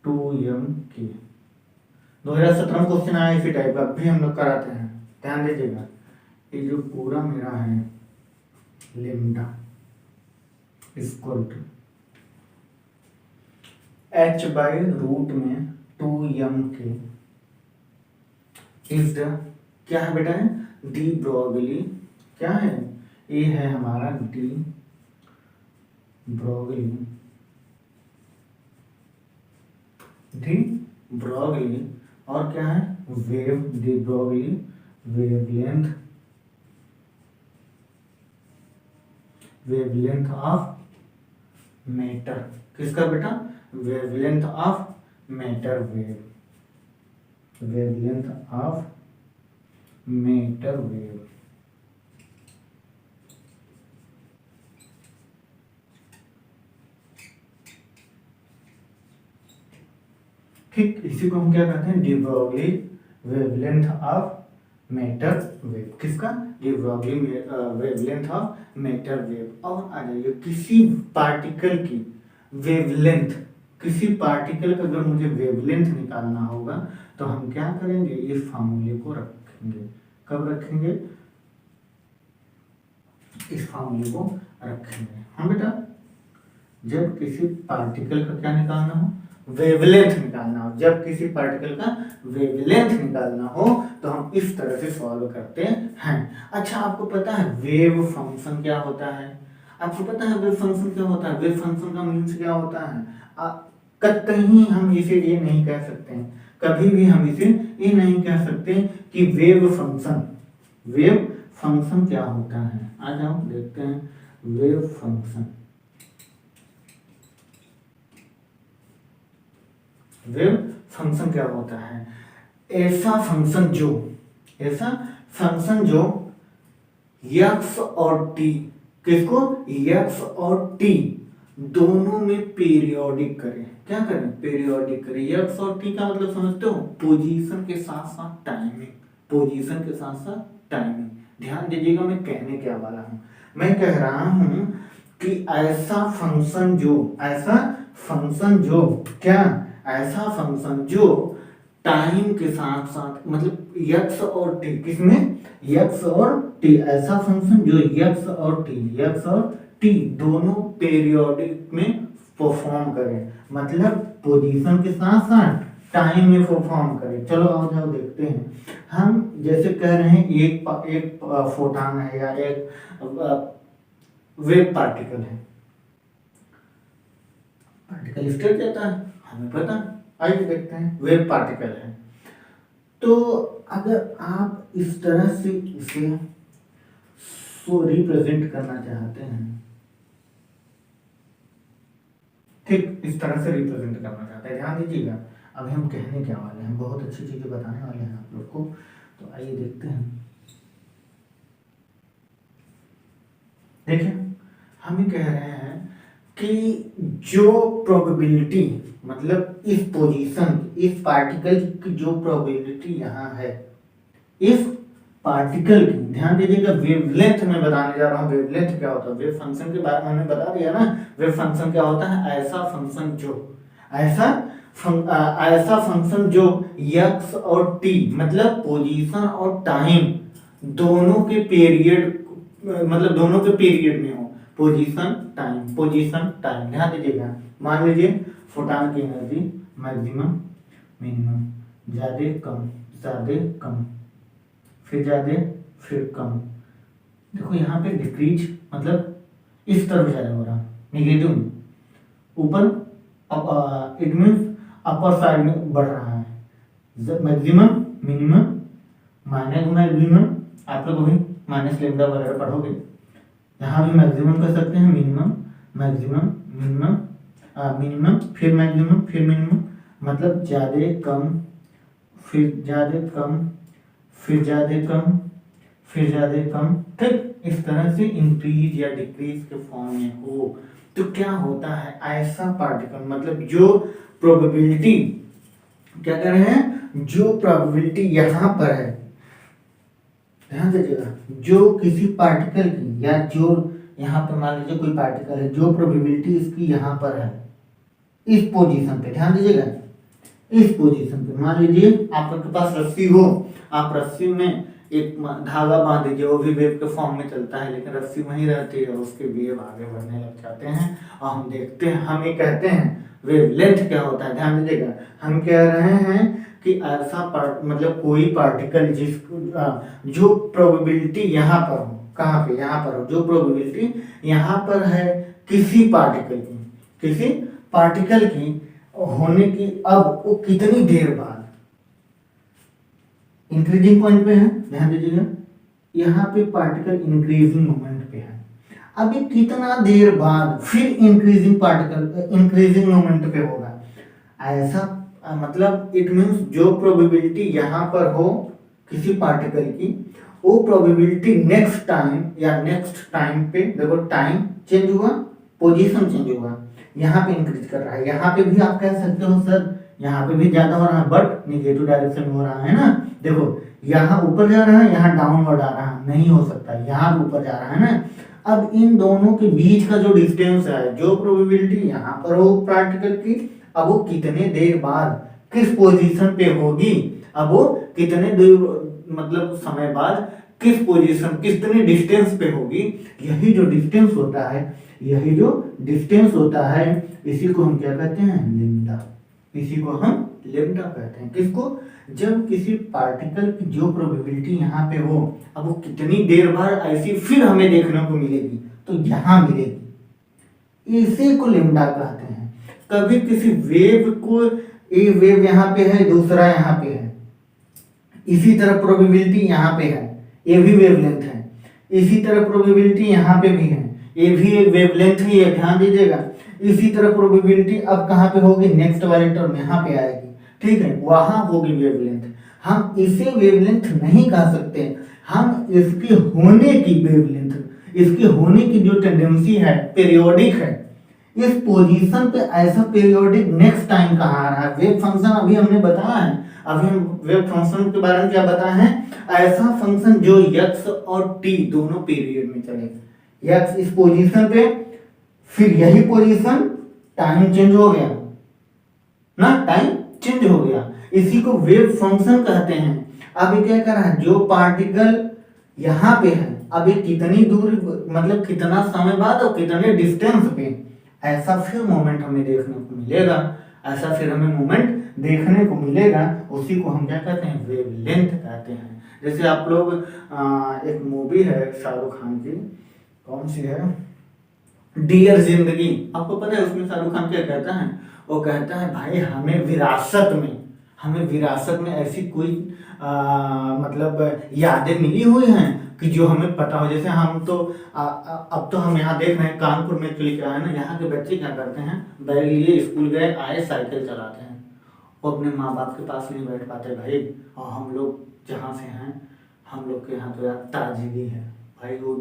2m के। 2017 में क्वेश्चन आया इसी टाइप का, भी हम लोग कराते हैं, ध्यान दीजिएगा। ये जो पूरा मेरा है lambda equal to h by root में 2m के इज द, क्या है बेटा, है डी ब्रोगली, क्या है ये है हमारा डी ब्रोगली, डी ब्रोगली, और क्या है wave, de Broglie wavelength, wavelength of matter, किसका बेटा, wavelength of matter wave, wavelength of matter wave. ठीक, इसी को हम क्या कहते हैं, de Broglie wavelength of matter wave, किसका, de Broglie wavelength of matter wave. और आ जाइए किसी पार्टिकल की वेवलेंथ, किसी पार्टिकल का अगर मुझे वेवलेंथ निकालना होगा तो हम क्या करेंगे, इस फार्मूले को रखेंगे, कब रखेंगे, इस फार्मूले को रखेंगे हम बेटा, जब किसी पार्टिकल का क्या निकालना हो, वेवलेंथ निकालना हो, जब किसी पार्टिकल का वेवलेंथ निकालना हो तो हम इस तरह से सॉल्व करते हैं। अच्छा आपको पता है वेव फंक्शन क्या होता है, आपको पता है वेव फंक्शन क्या होता है, वेव फंक्शन का मीन्स क्या होता है, कहीं हम इसे ये नहीं कह सकते हैं, कभी भी हम इसे ये नहीं कह सकते कि वेव फंक्शन, वेव फंक्शन क्या होता है। आ जाओ देखते हैं वेव फंक्शन, वेव फंक्शन क्या होता है, ऐसा फंक्शन जो, ऐसा फंक्शन जो x और t, किसको, x और t दोनों में पीरियोडिक करें, क्या करें, पीरियोडिक करें। x और t का मतलब समझते हो, पोजीशन के साथ साथ टाइमिंग, पोजीशन के साथ साथ टाइमिंग। ध्यान दीजिएगा मैं कहने क्या वाला हूं, मैं कह रहा हूं कि ऐसा फंक्शन जो, ऐसा फंक्शन जो क्या, ऐसा फंक्शन जो टाइम के साथ साथ, मतलब x और t, किसमें, x और t, ऐसा फंक्शन जो x और t, x और t दोनों पीरियोडिक में परफॉर्म करे, मतलब पोजीशन के साथ साथ टाइम में परफॉर्म करे। चलो आओ जाओ देखते हैं, हम जैसे कह रहे हैं एक फोटॉन है या एक वेव पार्टिकल है, पार्टिकल स्टेट देता है हमें पता, आइए देखते हैं वेव पार्टिकल है। तो अगर आप इस तरह से इसे रिप्रेजेंट करना चाहते हैं, ठीक इस तरह से रिप्रेजेंट करना चाहते हैं, ध्यान दीजिएगा अभी हम कहने क्या वाले हैं, बहुत अच्छी चीजें बताने वाले हैं आप लोग को। तो आइए देखते हैं, देखिए हम ये कह रहे हैं कि जो प्रोबेबिलिटी, मतलब इस पोजीशन, इस पार्टिकल की जो प्रोबेबिलिटी यहाँ है, इस पार्टिकल की, ध्यान दीजिएगा वेवलेंथ में बताने जा रहा हूँ, वेवलेंथ क्या होता है, वेव फंक्शन के बारे में हमने बता दिया ना, वेव फंक्शन क्या होता है, ऐसा फंक्शन जो, ऐसा फंक्शन जो x और t मतलब पोजीशन और टाइम दोनों के पीरियड, मतलब दोनों के पीरियड में हो, पोजीशन टाइम, पोजीशन टाइम। ध्यान दीजिएगा, मान लीजिए फोटॉन की एनर्जी मैक्सिमम मिनिमम, ज्यादा कम, फिर ज्यादा फिर कम। देखो यहाँ पे डिक्रीज मतलब इस तरफ ज्यादा हो रहा, नेगेटिव ऊपर, इट मीन्स अपर साइड में बढ़ रहा है, मैक्सिमम मिनिमम माइनस मैक्सिमम आप लोग भी माइनस लेमडा वगैरह पढ़ोगे। यहाँ भी मैक्सिमम कर सकते हैं, मिनिमम, मैक्सिमम, मिनिमम, मिनिमम, फिर मैक्सिमम, फिर मिनिमम, मतलब ज़्यादा कम, फिर ज़्यादा कम, फिर ज़्यादा कम, फिर ज़्यादा कम, ठीक। इस तरह से इंक्रीज या डिक्रीज के फॉर्म में हो तो क्या होता है, ऐसा पार्टिकल मतलब जो प्रोबेबिलिटी, क्या कर रहे हैं, जो प्रोबेबिलिटी यहाँ पर है, ध्यान दीजिएगा, जो किसी पार्टिकल की या जो यहाँ पर मान लीजिए कोई पार्टिकल है, जो प्रोबेबिलिटी इसकी यहाँ पर है, इस पोजीशन पे, ध्यान दीजिएगा, इस पोजीशन पे मान लीजिए आपके पास रस्सी हो, आप रस्सी में एक धागा बांध दीजिए, वो भी वेव के फॉर्म में चलता है, लेकिन रस्सी वहीं रहती है, उसके वेव आगे बढ़ने लग जाते हैं और हम देखते हैं, हम ये कहते हैं वेव लेंथ क्या होता है। ध्यान दीजिएगा, हम कह रहे हैं कि ऐसा मतलब कोई पार्टिकल जो प्रोबेबिलिटी यहाँ पर हो, कहाँ पे, यहाँ पर हो, जो प्रोबेबिलिटी यहाँ पर है किसी पार्टिकल की, किसी पार्टिकल की होने की, अब वो कितनी देर बाद इंक्रीजिंग पॉइंट पे है, ध्यान दीजिएगा, यहाँ पे पार्टिकल इंक्रीजिंग मोमेंट पे है, अभी कितना देर बाद फिर इंक्रीजिंग पार्टिकल इंक्रीजिंग मोमेंट पे होगा, ऐसा मतलब इट मीन्स जो प्रोबेबिलिटी यहाँ पर हो किसी पार्टिकल की, वो प्रोबेबिलिटी नेक्स्ट टाइम या नेक्स्ट टाइम पे, देखो टाइम चेंज हुआ, पोजीशन चेंज हुआ, यहाँ पे इंक्रीज कर रहा है, यहाँ पे भी आप कह सकते हो सर यहाँ पे भी ज्यादा हो रहा है, बट निगेटिव डायरेक्शन में हो रहा है ना, देखो यहाँ ऊपर जा रहा है, यहाँ डाउनवर्ड आ रहा है, नहीं हो सकता, यहाँ पे ऊपर जा रहा है ना। अब इन दोनों के बीच का जो डिस्टेंस है, जो प्रोबेबिलिटी यहाँ पर हो पार्टिकल की, अब वो कितने देर बाद किस पोजीशन पे होगी, अब वो कितने देर मतलब समय बाद किस पोजीशन कितने डिस्टेंस पे होगी, यही जो डिस्टेंस होता है, यही जो डिस्टेंस होता है, इसी को हम क्या कहते हैं, लेम्डा, इसी को हम लेम्डा कहते हैं। किसको, जब किसी पार्टिकल की जो प्रोबेबिलिटी यहाँ पे हो, अब वो कितनी देर बाद ऐसी फिर हमें देखने को मिलेगी, तो यहाँ मिलेगी, इसी को लेम्डा कहते हैं। कभी किसी वेव को, एक वेव यहाँ पे है, दूसरा यहाँ पे है, इसी तरह प्रोबेबिलिटी यहाँ पे है, ये भी वेवलेंथ है, इसी तरह प्रोबेबिलिटी यहाँ पे भी है, ये भी एक वेवलेंथ ही है, ध्यान दीजिएगा। इसी तरह प्रोबेबिलिटी अब कहाँ पे होगी, नेक्स्ट वाले टर्म यहाँ पे आएगी, ठीक है, वहां होगी वेवलेंथ। हम इसे वेवलेंथ नहीं कह सकते, हम इसके होने की वेवलेंथ, इसके होने की जो टेंडेंसी है, पीरियोडिक है, इस पोजीशन पे ऐसा पीरियोडिक नेक्स्ट टाइम कहाँ आ रहा है, वेव फंक्शन अभी हमने बताया है, अभी हम वेव फंक्शन के बारे में क्या बताया है, ऐसा फंक्शन जो x और t दोनों पीरियड में चले, x इस पोजीशन पे, फिर यही पोजीशन, टाइम चेंज हो गया ना, टाइम चेंज हो गया, इसी को वेव फंक्शन कहते हैं। अब क्या कर रहा है, जो पार्टिकल यहाँ पे है, अभी कितनी दूर मतलब कितना समय बाद और कितने डिस्टेंस पे, ऐसा फिर मोमेंट हमें देखने को मिलेगा, ऐसा फिर हमें मोमेंट देखने को मिलेगा, उसी को हम क्या कहते हैं, वेवलेंथ कहते हैं। जैसे आप लोग एक मूवी है शाहरुख खान की, कौन सी है, डियर जिंदगी, आपको पता है उसमें शाहरुख खान क्या कहता है, वो कहता है भाई हमें विरासत में ऐसी कोई मतलब यादें मिली हुई हैं कि जो हमें पता हो। जैसे हम तो अब तो हम यहाँ देख रहे हैं कानपुर में एक्चुअली क्या है ना, यहाँ के बच्चे क्या करते हैं, बैग लिए स्कूल गए आए साइकिल चलाते हैं, वो अपने माँ बाप के पास नहीं बैठ पाते भाई। और हम लोग जहाँ से हैं, हम लोग के यहाँ तो यार ताजगी है भाई, वो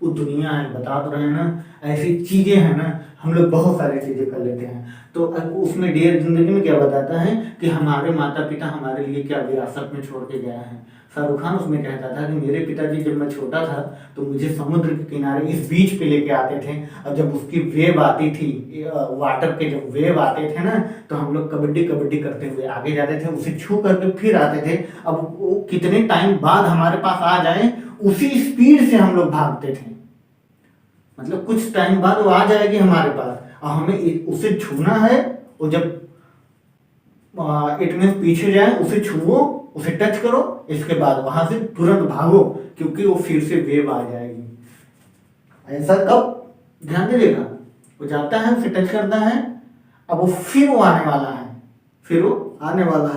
दुनिया है, बता तो रहे हैं ना, ऐसी चीज़ें हैं ना, हम लोग बहुत सारी चीज़ें कर लेते हैं। तो उसमें डियर जिंदगी में क्या बताता है कि हमारे माता पिता हमारे लिए क्या विरासत में छोड़ के गए हैं। शाहरुख खान उसमें कहता था कि मेरे पिताजी जब मैं छोटा था तो मुझे समुद्र के किनारे इस बीच पे लेके आते थे, और जब उसकी वेव आती थी, वाटर के जब वेव आते थे ना, तो हम लोग कबड्डी कबड्डी करते हुए आगे जाते थे, उसे छू करके फिर आते थे। अब वो कितने टाइम बाद हमारे पास आ जाए, उसी स्पीड से हम लोग भागते थे, मतलब कुछ टाइम बाद वो आ जाएगी हमारे पास और हमें उसे छूना है, और जब इट मींस पीछे जाए उसे छुओ, उसे टच करो, इसके बाद वहां से तुरंत भागो, क्योंकि वो फिर से वेव आ जाएगी। ऐसा कब, ध्यान दीजिएगा, वो जाता है, उसे टच करता है, अब वो फिर वो आने वाला है,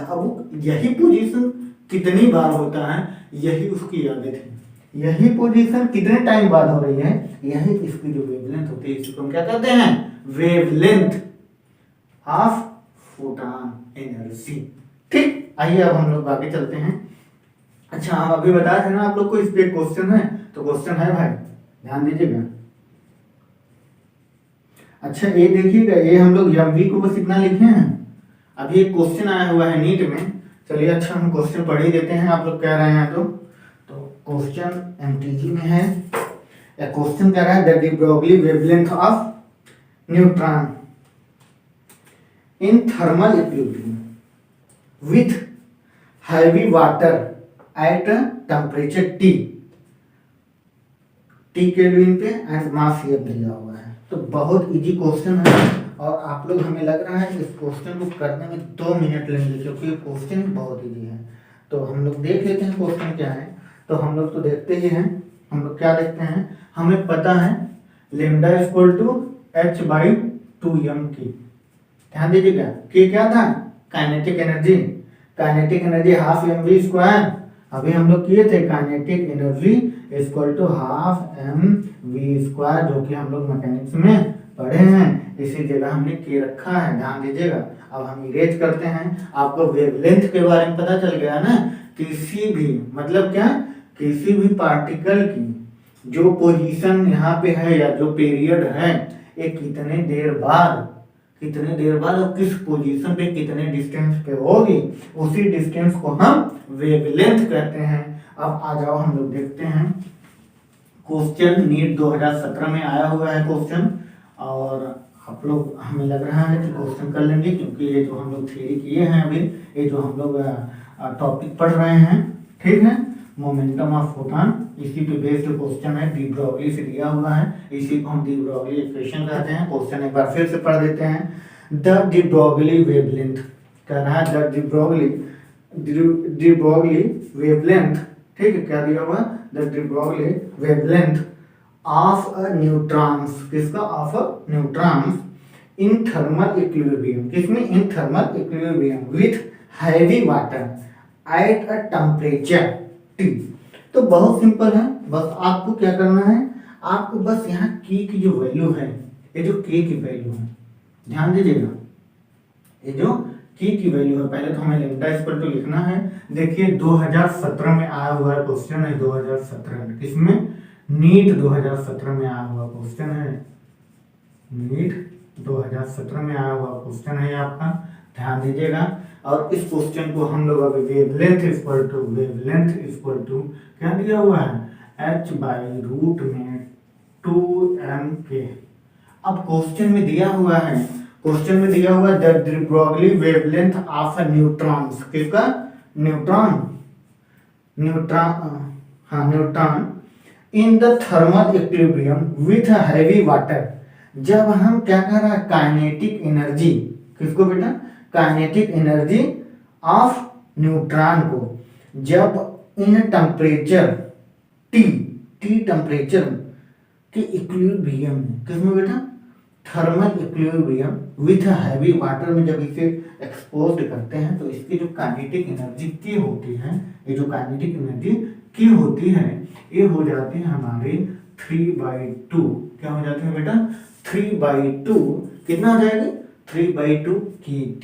अब वो यही पोजीशन कितनी बार होता है, यही उसकी यादें थी। यही पोजीशन कितने टाइम बाद हो रही है, यही इसकी जो वेवलेंथ होती है, इसको हम क्या कहते हैं, वेवलेंथ ऑफ फोटॉन एनर्जी। ठीक, आइए अब हम लोग आगे चलते हैं। अच्छा, हम अभी बताए थे ना आप लोग को इस पे क्वेश्चन है, तो क्वेश्चन है भाई, ध्यान दीजिएगा। अच्छा ये देखिएगा, ये हम लोग एमवी को बस इतना लिखे हैं। अभी एक क्वेश्चन आया हुआ है नीट में, चलिए अच्छा हम क्वेश्चन पढ़ ही देते हैं, आप लोग कह रहे हैं तो क्वेश्चन एमटीजी में है। क्वेश्चन कह रहा है that the Broglie wavelength of neutron in thermal equilibrium with heavy water at temperature T kelvin पे एंड मास ये दिया हुआ है। तो बहुत इजी क्वेश्चन है और आप लोग, हमें लग रहा है इस क्वेश्चन को करने में 2 मिनट लेंगे, क्योंकि ये क्वेश्चन बहुत इजी है। तो हम लोग देख लेते हैं क्वेश्चन क्या है। तो हम लोग तो देखते ही हैं, हम लोग क्या देखते हैं, हमें पता है लेमडा इक्वल टू h/2m की। ध्यान दीजिएगा कि क्या था, kinetic energy, kinetic energy half mv square. अभी हम लोग किए थे kinetic energy equal to half mv square, जो कि हम लोग मैकेनिक्स में पढ़े हैं, इसी जगह हमने के रखा है, ध्यान दीजिएगा। अब हम इरेज करते हैं, आपको वेवलेंथ के बारे में पता चल गया ना, किसी भी मतलब क्या, किसी भी पार्टिकल की जो पोजीशन यहाँ पे है या जो पीरियड है, ये कितने देर बाद और किस पोजीशन पे कितने डिस्टेंस पे होगी, उसी डिस्टेंस को हम वेवलेंथ कहते हैं। अब आ जाओ हम लोग देखते हैं क्वेश्चन, नीट 2017 में आया हुआ है क्वेश्चन, और आप लोग, हमें लग रहा है कि क्वेश्चन कर लेंगे, क्योंकि ये जो हम लोग थ्योरी किए हैं अभी, ये जो हम लोग टॉपिक पढ़ रहे हैं, ठीक है, मोमेंटम ऑफ फोटॉन, इसी पे बेस्ड क्वेश्चन है, डी ब्रोगली से दिया हुआ है, इसी को हम डी ब्रोगली इक्वेशन कहते हैं। क्वेश्चन एक बार फिर से पढ़ देते हैं। द डी ब्रोगली वेवलेंथ कह रहा है, द डी ब्रोगली वेवलेंथ, ठीक है, क्या दिया हुआ है, the de Broglie wavelength of a neutrons, किसका, of a neutrons in thermal equilibrium, किसमें, in thermal equilibrium with heavy water at a temperature T. तो बहुत सिंपल है, बस आपको क्या करना है, आपको बस यहाँ की जो वैल्यू है, ये जो के की वैल्यू है, ध्यान दीजिएगा, ये जो की वैल्यू है, पहले तो हमें लैम्डा इक्वल टू लिखना है। देखिए 2017 में आया हुआ क्वेश्चन है, 2017 किसमें, नीट 2017 में आया हुआ क्वेश्चन है, नीट 2017 में आया हुआ क्वेश्चन है आपका, ध्यान दीजिएगा। और इस क्वेश्चन को हम लोग अभी वेवलेंथ इक्वल टू क्या दिया हुआ है, h/रूट में 2m के। अब क्वेश्चन में दिया हुआ है, the de Broglie wavelength of a neutron, किसका, neutron in the thermal equilibrium with heavy water. जब हम क्या कर रहा है, काइनेटिक एनर्जी, किसको बेटा, काइनेटिक एनर्जी ऑफ न्यूट्रॉन को जब इन टेम्परेचर टी टेम्परेचर के इक्विलिब्रियम में, किसमें बेटा, thermal equilibrium with heavy water में जब इसे एक्सपोज करते हैं, तो इसकी जो काइनेटिक एनर्जी की होती है, ये जो काइनेटिक एनर्जी की होती है, ये हो जाती है हमारी 3/2, क्या हो जाती है बेटा, 3/2, कितना हो जाएगी, 3/2 kT।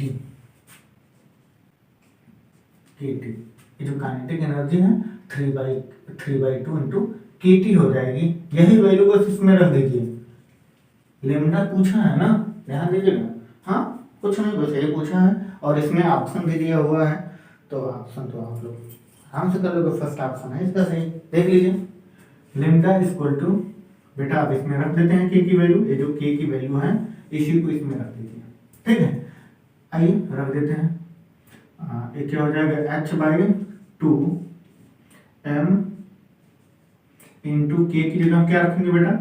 ये जो काइनेटिक एनर्जी है 3/2 इंटू kT हो जाएगी। यही वैल्यू बस इसमें रख दीजिए, लेमडा पूछा है ना, ध्यान दीजिएगा, हाँ कुछ नहीं, बस यही पूछा है, और इसमें ऑप्शन भी दिया हुआ है, तो ऑप्शन तो आप लोग आराम से कर लोगे, फर्स्ट ऑप्शन है इसका सही, देख लीजिए, लेमडा इक्वल टू, बेटा आप इसमें रख देते हैं के की वैल्यू, ये जो के की वैल्यू है इसी को इसमें रख दीजिए, ठीक है, आइए रख देते हैं, ये क्या हो जाएगा, h/2m इंटू के की जगह हम क्या रखेंगे बेटा,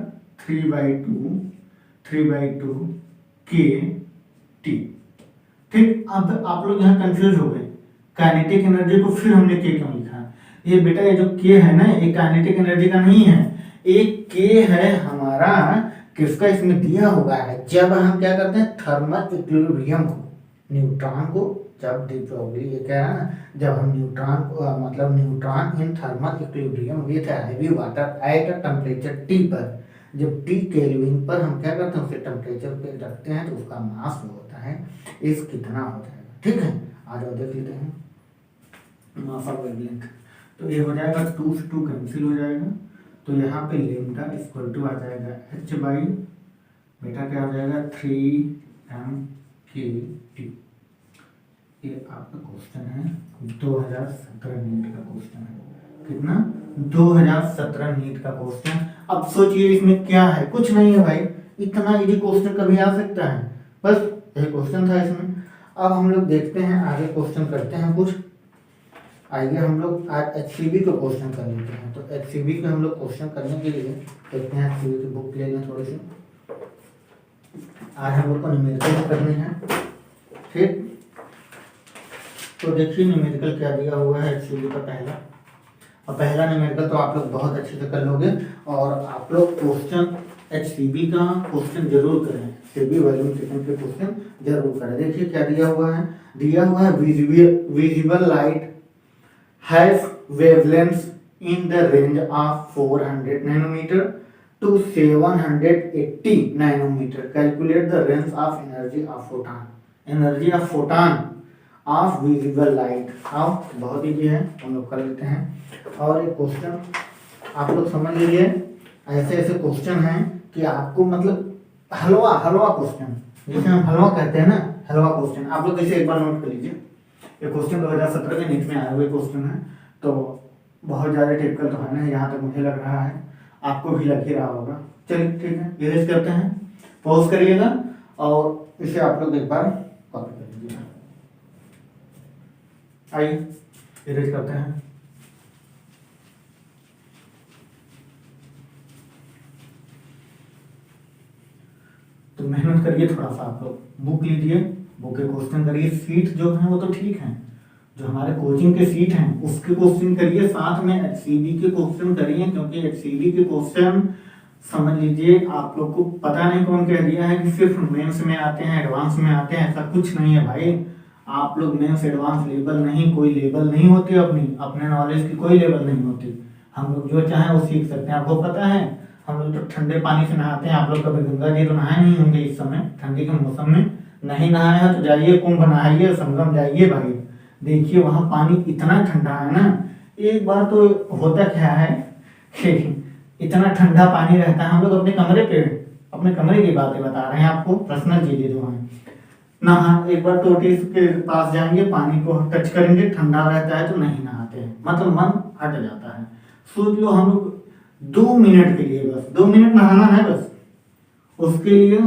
3/2 kT। ठीक, अब आप लोग यहाँ कंफ्यूज हो गए, काइनेटिक एनर्जी को फिर हमने के क्यों लिखा, ये बेटा ये जो के है ना, ये काइनेटिक एनर्जी का नहीं है, एक के है हमारा, किसका, इसमें दिया हुआ है, जब हम क्या करते हैं, थर्मल इक्विलिब्रियम को, न्यूट्रॉन को जब डी ब्रोगली ये कह रहा है ना, जब हम neutron in thermal equilibrium with heavy water at a temperature T पर, जब टी केल्विन पर हम क्या करते हैं उसे टेम्परेचर पे रखते हैं तो उसका मास जो होता है इस कितना हो जाएगा। ठीक है, आ जाओ देख लेते हैं मास ऑफ वेवलेंथ। तो ये हो जाएगा 2 से 2 कैंसिल हो जाएगा, तो यहाँ पे लेमडा इक्वल टू आ जाएगा h बाई बेटा क्या आ जाएगा 3m/kT। ये आपका क्वेश्चन है 2017 नीट का क्वेश्चन है। कितना? 2017 नीट का क्वेश्चन। अब सोचिए इसमें क्या है, कुछ नहीं है भाई, इतना इजी क्वेश्चन कभी आ सकता है, बस यही क्वेश्चन था इसमें। अब हम लोग देखते हैं आगे क्वेश्चन करते हैं कुछ। आइए हम लोग आज HCB का क्वेश्चन कर लेते हैं। तो HCB का हम लोग क्वेश्चन करने के लिए देखते हैं HCB की बुक ले लें थोड़ी सी। आज हम लोग को न्यूमेरिकल करनी है। ठीक, तो देखिए न्यूमेरिकल क्या दिया हुआ है HCB का पहला, और पहला न्यूमेरिकल तो आप लोग बहुत अच्छे से कर लोगे, और आप लोग क्वेश्चन HCB का क्वेश्चन जरूर करें, HCB वॉल्यूम सेकंड के क्वेश्चन जरूर करें। देखिए क्या दिया हुआ है, visible light has wavelength in the range of 400 nanometre to 780 nanometre. Calculate the range of energy of photon, energy of photon of visible light. आओ बहुत ईजी है, हम लोग कर लेते हैं। और एक क्वेश्चन आप लोग समझ लीजिए, ऐसे ऐसे क्वेश्चन हैं कि आपको मतलब हलवा क्वेश्चन, जिसे हम हलवा कहते हैं ना, हलवा क्वेश्चन आप लोग इसे एक बार नोट कर लीजिए। ये क्वेश्चन 2017 के नीट में आए हुए क्वेश्चन है, तो बहुत ज़्यादा टिपिकल तो है ना, यहाँ तक मुझे लग रहा है आपको भी लग ही रहा होगा। चलिए ठीक है, इरेज करते हैं, पॉज करिएगा और इसे आप लोग एक बार कॉपी कर लीजिए। आइए इरेज करते हैं। तो मेहनत करिए थोड़ा सा, आप लोग बुक लीजिए, बुक के क्वेश्चन करिए। सीट जो है वो तो ठीक है, जो हमारे कोचिंग के सीट हैं उसके क्वेश्चन करिए, साथ में HCB के क्वेश्चन करिए, क्योंकि HCB के क्वेश्चन समझ लीजिए आप लोग को पता नहीं कौन कह दिया है कि सिर्फ मेंस में आते हैं, एडवांस में आते हैं, ऐसा कुछ नहीं है भाई। आप लोग मेंस एडवांस लेवल नहीं, कोई लेवल नहीं होती, अपने नॉलेज की कोई लेवल नहीं होती। हम लोग जो चाहें वो सीख सकते हैं। आपको पता है हम लोग तो ठंडे पानी से नहाते हैं, आप लोग कभी गंगा जी तो नहाए नहीं होंगे इस समय, ठंडी के मौसम में नहीं नहाए हैं तो जाइए कुंभ नहाइए, संगम जाइए भाई, देखिए वहाँ पानी इतना ठंडा है ना। एक बार तो होता क्या है कि इतना ठंडा पानी रहता है, हम लोग अपने कमरे की बातें बता रहे हैं आपको, पर्सनल चीजें जो हैं। नहा एक बार टोटी के पास जाएंगे, पानी को टच करेंगे, ठंडा रहता है तो नहीं नहाते हैं, मतलब मन हट जाता है। सोच लो हम लोग 2 मिनट के लिए, बस 2 मिनट नहाना है, बस उसके लिए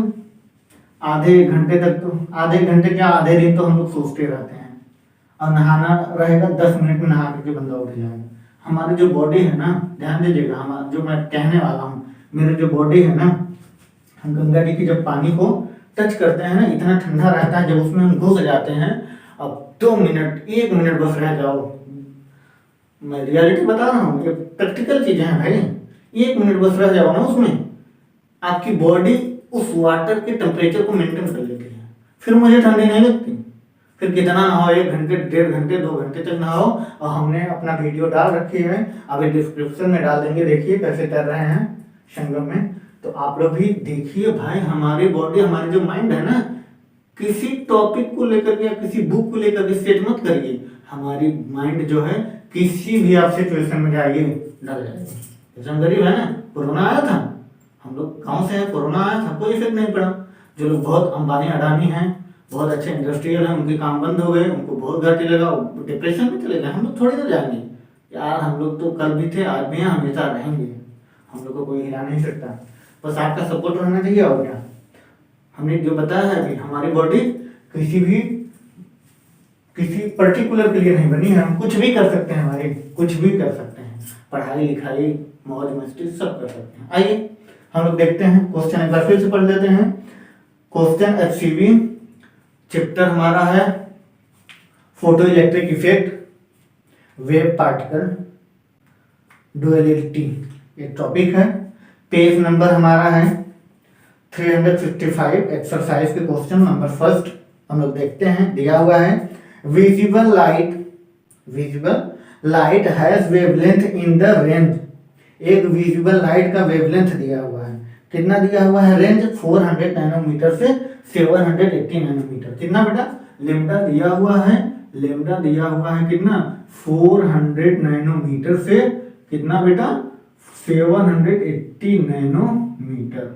आधे घंटे तक, तो आधे घंटे क्या आधे दिन तो हम लोग सोचते रहते हैं। और नहाना रहेगा 10 मिनट में नहा करके बंदा उठ जाएगा। हमारी जो बॉडी है ना, ध्यान दीजिएगा, हमारा जो मैं कहने वाला हूँ, मेरी जो बॉडी है ना, हम गंगा जी की जब पानी को टच करते हैं ना, इतना ठंडा रहता है, जब उसमें हम घुस जाते हैं, अब 2 मिनट 1 मिनट बस रह जाओ, मैं रियलिटी बता रहा हूँ, ये प्रैक्टिकल चीजें हैं भाई। 1 मिनट बस रह जाओ ना उसमें, आपकी बॉडी उस वाटर के टेम्परेचर को मेंटेन कर लेती है, फिर मुझे ठंडी नहीं लगती। फिर कितना नहाओ, 1 घंटे 1.5 घंटे 2 घंटे तक नहाओ। और हमने अपना वीडियो डाल रखी है, अभी डिस्क्रिप्शन में डाल देंगे, देखिए कैसे कर रहे हैं संगम में, तो आप लोग भी देखिए भाई। हमारी बॉडी, हमारी जो माइंड है ना, किसी टॉपिक को लेकर के या किसी बुक को लेकर के सेट मत करिए, हमारी माइंड जो है किसी भी आप सिचुएशन में जाइए डर जाएगी। गरीब है ना, कोरोना आया था, हम लोग गाँव से हैं, कोरोना आया था, कोई इफेक्ट नहीं पड़ा। जो लोग बहुत अंबानी अडानी हैं, बहुत अच्छे इंडस्ट्रियल हैं, उनके काम बंद हो गए, उनको बहुत घाटे लगा, डिप्रेशन में चले गए। हम लोग थोड़ी ना जाएंगे यार, हम लोग तो कल भी थे, आज भी हैं, हमेशा रहेंगे, हम लोग को कोई हिला नहीं सकता। बस आपका सपोर्ट रहना चाहिए। और क्या, हमने जो बताया है कि हमारी बॉडी किसी पर्टिकुलर के लिए नहीं बनी है, हम कुछ भी कर सकते हैं भाई, कुछ भी कर सकते हैं, पढ़ाई लिखाई मौज मस्ती सब कर सकते हैं। आइए हम लोग देखते हैं क्वेश्चन, एक बार फिर से पढ़ लेते हैं क्वेश्चन। HCB चैप्टर हमारा है photo electric effect, wave particle duality, ये टॉपिक है। पेज नंबर हमारा है 355, एक्सरसाइज के क्वेश्चन नंबर फर्स्ट हम लोग देखते हैं। दिया हुआ है visible light has wavelength in the range. एक विजिबल लाइट का वेवलेंथ दिया हुआ है, कितना दिया हुआ है? रेंज 400 नैनोमीटर से 780 नैनोमीटर। कितना बेटा? लेमडा दिया हुआ है, लेमडा दिया हुआ है कितना? 400 नैनोमीटर से कितना बेटा? 780 नैनोमीटर।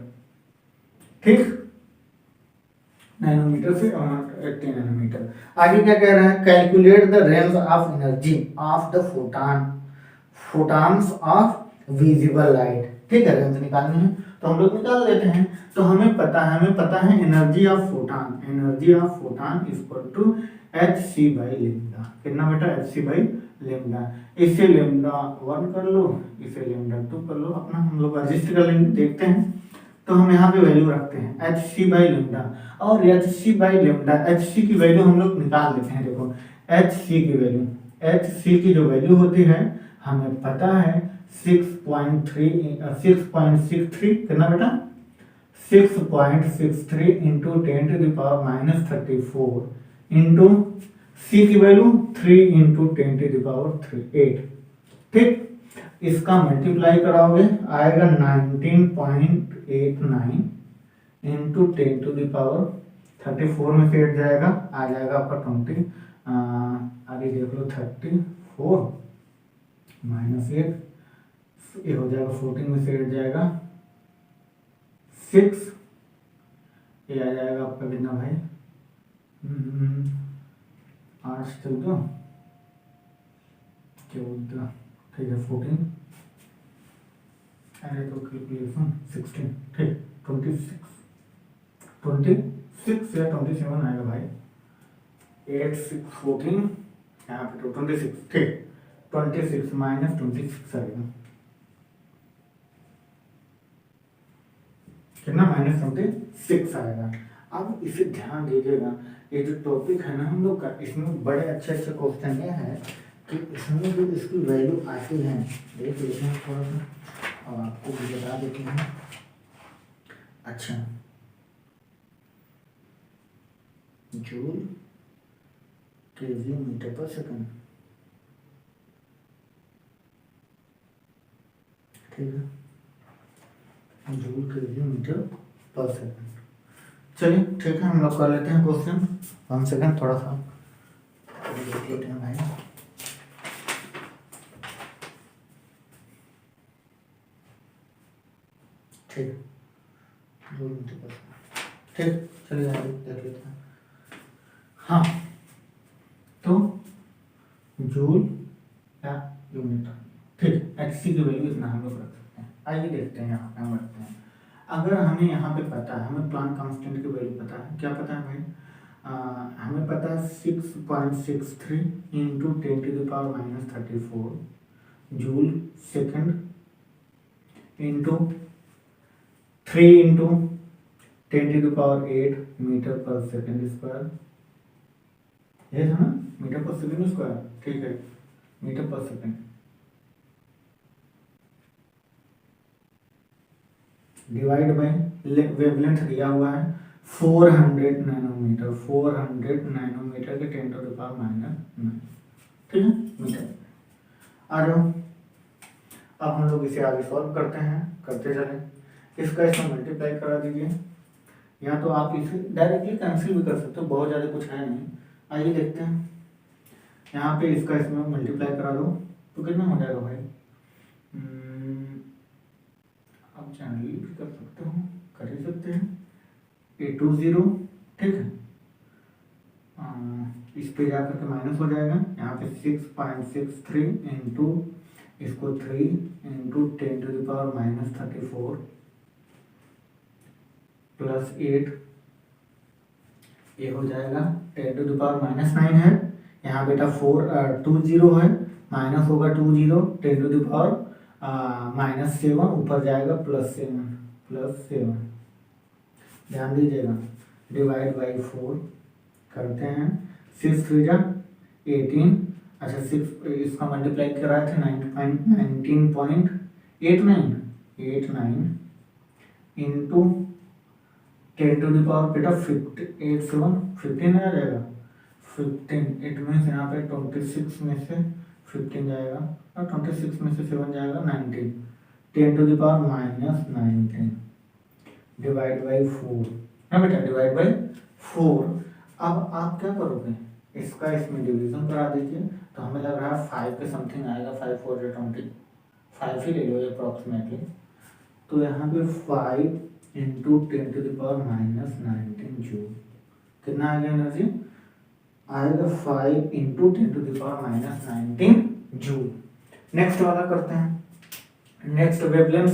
ठीक, नैनोमीटर से 80 नैनोमीटर। आगे क्या कह रहा है? Calculate the range of energy of the photons of visible light. ठीक है, रेंज निकालनी है तो हम लोग निकाल लेते हैं। तो हमें पता है energy of photon equal to hc by lambda. कितना बेटा? hc by lambda. इसे लेमडा 1 कर लो, इसे लेमडा 2 कर लो, अपना हम लोग एडजस्ट कर लेंगे। देखते हैं तो हम यहाँ पे वैल्यू रखते हैं hc बाई लेमडा, और hc बाई लेमडा, hc की वैल्यू हम लोग निकाल लेते हैं। देखो hc की जो वैल्यू होती है हमें पता है 6.63। कितना बेटा? 6.63 into 10 to the power minus 34 into C की value 3 into 10 to the power 8। ठीक, इसका मल्टीप्लाई कराओगे आएगा 19.89 इंटू 10 टू द पावर 34 में से हट जाएगा, आ जाएगा आपका 20। आगे देख लो 34 माइनस 8, ये हो जाएगा 14 में से हट जाएगा 6, ये आ जाएगा आपका कितना भाई? 8 14, ठीक है 14, अरे तो कैलकुलेशन 16, ठीक 26 या 27 आएगा भाई। 8 6 14, यहाँ पे तो 26, ठीक 26 माइनस 26 आएगा कितना? माइनस 26 आएगा। अब इसे ध्यान दीजिएगा, ये जो टॉपिक है ना हम लोग का, इसमें बड़े अच्छे अच्छे क्वेश्चन ये है कि इसमें जो इसकी वैल्यू आती है, देख लेते हैं थोड़ा सा और आपको भी बता देते हैं। अच्छा, joule KG metre per second, ठीक है, joule KG metre per second. चलिए ठीक है, हम लोग कर लेते हैं क्वेश्चन। 1 सेकंड थोड़ा सा देख लेते हैं भाई। ठीक, जूल मीटर पर सेकंड, ठीक, चलिए आगे देख लेते हैं। हाँ, तो जूल या यूनिट, ठीक, hc की वैल्यू इतना हम लोग रख सकते हैं। आइए देखते हैं, यहाँ पे हम रखते हैं। अगर हमें यहाँ पे पता है, हमें प्लांक कांस्टेंट की वैल्यू पता है, क्या पता है भाई? हमें पता है 6.63 into 10 to the power minus 34 joule second into 3 into 10 to the power 8 metre per second square. ये था ना, मीटर पर सेकंड स्क्वायर, ठीक है, metre per second divide by wavelength दिया हुआ है 400 नैनोमीटर, 400 नैनोमीटर के 10 टू द पावर माइनस 9, ठीक है, मीटर। आ जाओ, अब हम लोग इसे आगे सॉल्व करते हैं, करते चलें। इसका इसमें मल्टीप्लाई करा दीजिए, या तो आप इसे डायरेक्टली कैंसिल भी कर सकते हो, बहुत ज़्यादा कुछ है नहीं। आइए देखते हैं, यहाँ पे इसका इसमें मल्टीप्लाई करा दो तो कितना हो जाएगा भाई? आप चैनल भी कर सकते हो, कर ही सकते हैं। 820, ठीक है, इस पे जाकर के माइनस हो जाएगा, यहाँ पे 6.63 इंटू इसको 3 into 10 to the power minus 34 plus 8, ये हो जाएगा 10 टू द पावर माइनस 9 है, यहाँ बेटा 20 है, माइनस होगा 20, 10 टू द पावर माइनस 7, ऊपर जाएगा +7, ध्यान दीजिएगा, डिवाइड बाई 4 करते हैं, 6 3 जा 18, अच्छा 6 इसका मल्टीप्लाई कराए थे 19.89 इंटू 10 टू द पावर बेटा 15 आ जाएगा 15, इट मीन्स यहाँ पे 26 में से 15 जाएगा और 26 में से 7 जाएगा 19, 10 to the power minus 19 divide by 4 ना बेटा, डिवाइड बाई 4। अब आप क्या करोगे, इसका इसमें डिवीजन करा दीजिए, तो हमें लग रहा है 5 के समथिंग आएगा, 5 4 20, 5 ही ले लो अप्रॉक्सीमेटली। तो यहाँ पे 5 into 10 to the power minus 19 joule, कितना आ गया एनर्जी, आएगा 5 into 10 to the power minus 19 joule. Next वाला करते हैं, नेक्स्ट वेवलेंथ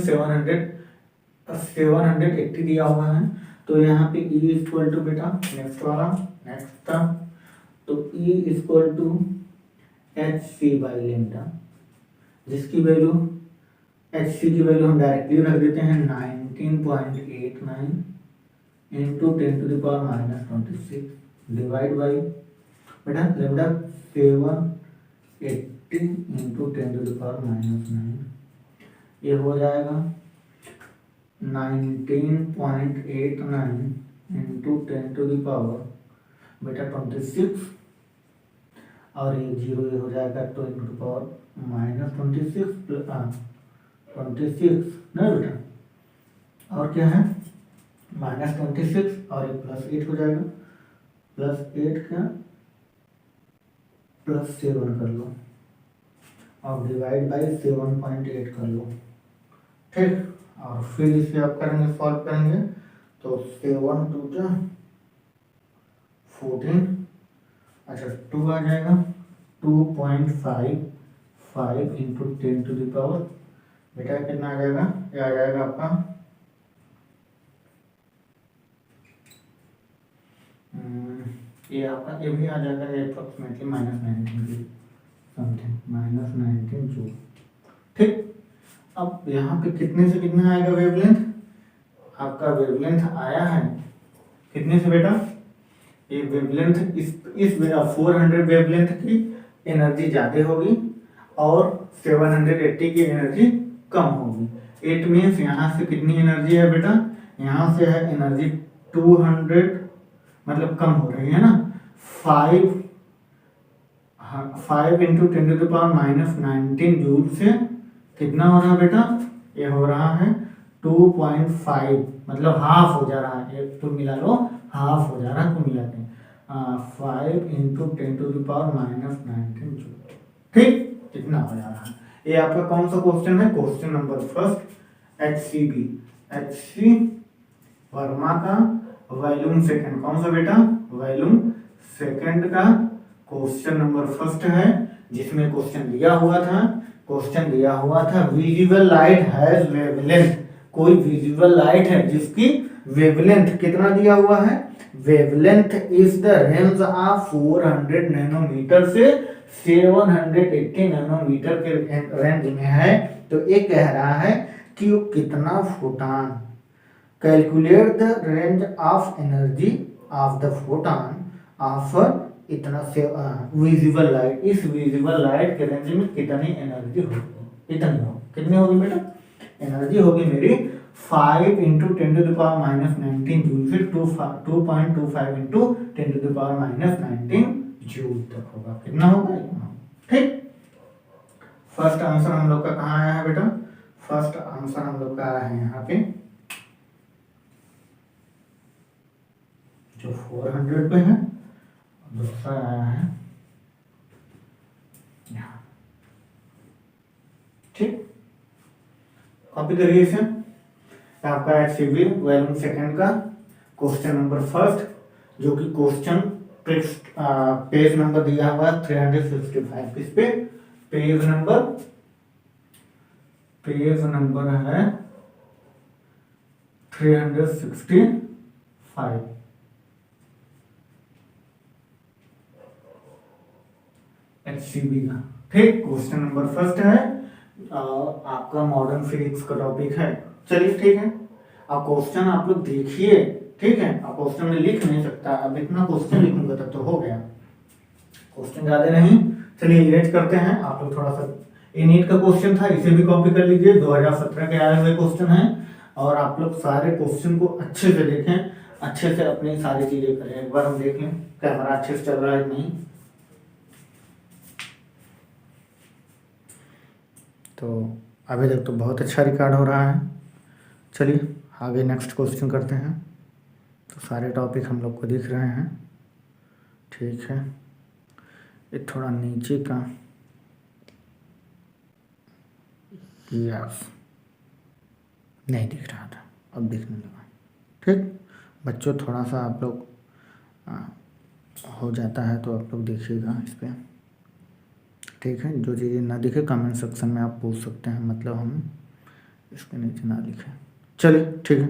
780 दिया हुआ है, तो यहाँ पे E इक्वल टू बेटा नेक्स्ट वाला, नेक्स्ट था, तो E equal to H C by lambda, जिसकी वैल्यू एच सी की वैल्यू हम डायरेक्टली रख देते हैं 19.89 into 10 to the power minus 26 divide by बेटा lambda 780 into 10 to the power minus 9, ये हो जाएगा 19.89 इंटू 10 टू द पावर बेटा 26, और ये जीरो ये हो जाएगा 2 इंटू पावर माइनस 26 26 ना बेटा, और क्या है माइनस 26 और एक प्लस 8 हो जाएगा, प्लस 8 क्या प्लस 7 कर लो और डिवाइड बाई 7.8 कर लो, ठीक। और फिर इसे आप करेंगे, सॉल्व करेंगे, तो 7 2 14, अच्छा 2 आ जाएगा, 2.55 इंटू 10 टू द पावर बेटा कितना आ जाएगा, ये आ जाएगा आपका ये भी आ जाएगा approximately minus 19 something, minus 19 joule, ठीक। अब यहाँ पे कितने से कितना आएगा वेवलेंथ, आपका वेवलेंथ आया है कितने से बेटा, ये वेवलेंथ इस 400 वेवलेंथ की एनर्जी ज़्यादा होगी और 780 की एनर्जी कम होगी। इट मीन्स यहाँ से कितनी एनर्जी है बेटा, यहाँ से है एनर्जी 200, मतलब कम हो रही है ना, 5 into 10 to the power minus 19 joule से कितना हो रहा है बेटा, ये हो रहा है 2.5, मतलब हाफ हो जा रहा है, एक तो मिला लो हाफ हो जा रहा है, कुल मिला के 5 into 10 to the power minus 19 joule, ठीक, इतना हो जा रहा है। ये आपका कौन सा क्वेश्चन है, question number first HCB, HC Verma का वॉल्यूम सेकंड, कौन सा बेटा वॉल्यूम सेकंड का क्वेश्चन नंबर फर्स्ट है, जिसमें क्वेश्चन दिया हुआ था विजिबल लाइट हैज वेवलेंथ, कोई विजिबल लाइट है जिसकी वेवलेंथ कितना दिया हुआ है, wavelength is the range of 400 nanometre से 780 नैनोमीटर के रेंज में है, तो ये कह रहा है कि वो कितना photon, calculate the range of energy of the photon of इतना से विजिबल लाइट, इस विजिबल लाइट के रेंज में कितनी एनर्जी होगी, कितनी होगी बेटा, एनर्जी होगी मेरी 5 into 10 to the power minus 19 joule से 2.25 into 10 to the power minus 19 joule तक होगा, कितना होगा, ठीक। फर्स्ट आंसर हम लोग का कहाँ आया है बेटा, फर्स्ट आंसर हम लोग का आया है यहाँ पे जो 400 पे है, दूसरा आया है यहाँ, ठीक। कॉपी करिए इसे, आपका HCB वॉल्यूम सेकंड का क्वेश्चन नंबर फर्स्ट, जो कि क्वेश्चन पेज नंबर दिया हुआ 365, किस पे, पेज नंबर है 365, HCB का, ठीक। क्वेश्चन नंबर फर्स्ट है, आपका मॉडर्न फिजिक्स का टॉपिक है, चलिए ठीक है। अब क्वेश्चन आप लोग देखिए, ठीक है। अब क्वेश्चन में लिख नहीं सकता, अब इतना क्वेश्चन लिखूंगा तब तो हो गया, क्वेश्चन ज्यादा नहीं, चलिए इरेज करते हैं। आप लोग थोड़ा सा, ये नीट का क्वेश्चन था, इसे भी कॉपी कर लीजिए, 2017 के आए हुए क्वेश्चन है, और आप लोग सारे क्वेश्चन को अच्छे से देखें। अच्छे से अपनी सारी चीजें करें। एक बार हम देख लें कैमरा अच्छे से चल रहा है नहीं। तो अभी तक तो बहुत अच्छा रिकॉर्ड हो रहा है। चलिए आगे नेक्स्ट क्वेश्चन करते हैं। तो सारे टॉपिक हम लोग को दिख रहे हैं, ठीक है। ये थोड़ा नीचे का यस नहीं दिख रहा था, अब दिखने लगा। ठीक बच्चों, थोड़ा सा आप लोग हो जाता है तो आप लोग देखिएगा इस पर, ठीक है। जो चीज़ें ना दिखे कमेंट सेक्शन में आप पूछ सकते हैं, मतलब हम इसके नीचे ना लिखें। चलिए ठीक है।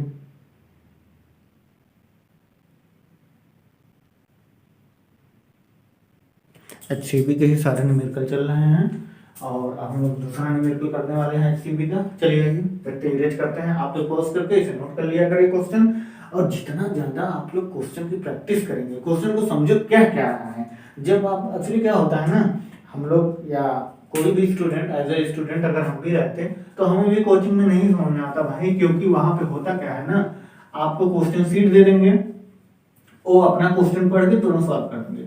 HCB के ही सारे न्यूमेरिकल चल रहे हैं और अब हम लोग दूसरा न्यूमेरिकल करने वाले हैं HCB का। चलिए देखते इरेज करते हैं। आप लोग पॉज करके इसे नोट कर लिया करिए क्वेश्चन, और जितना ज़्यादा आप लोग क्वेश्चन की प्रैक्टिस करेंगे, क्वेश्चन को समझो क्या क्या रहा है। जब आप एक्चुअली क्या होता है ना, हम लोग या कोई भी स्टूडेंट एज ए स्टूडेंट अगर हम भी रहते तो हमें भी कोचिंग में नहीं समझ में आता भाई, क्योंकि वहाँ पे होता क्या है ना, आपको क्वेश्चन सीट दे देंगे, वो अपना क्वेश्चन पढ़ के तुरंत सॉल्व कर देंगे।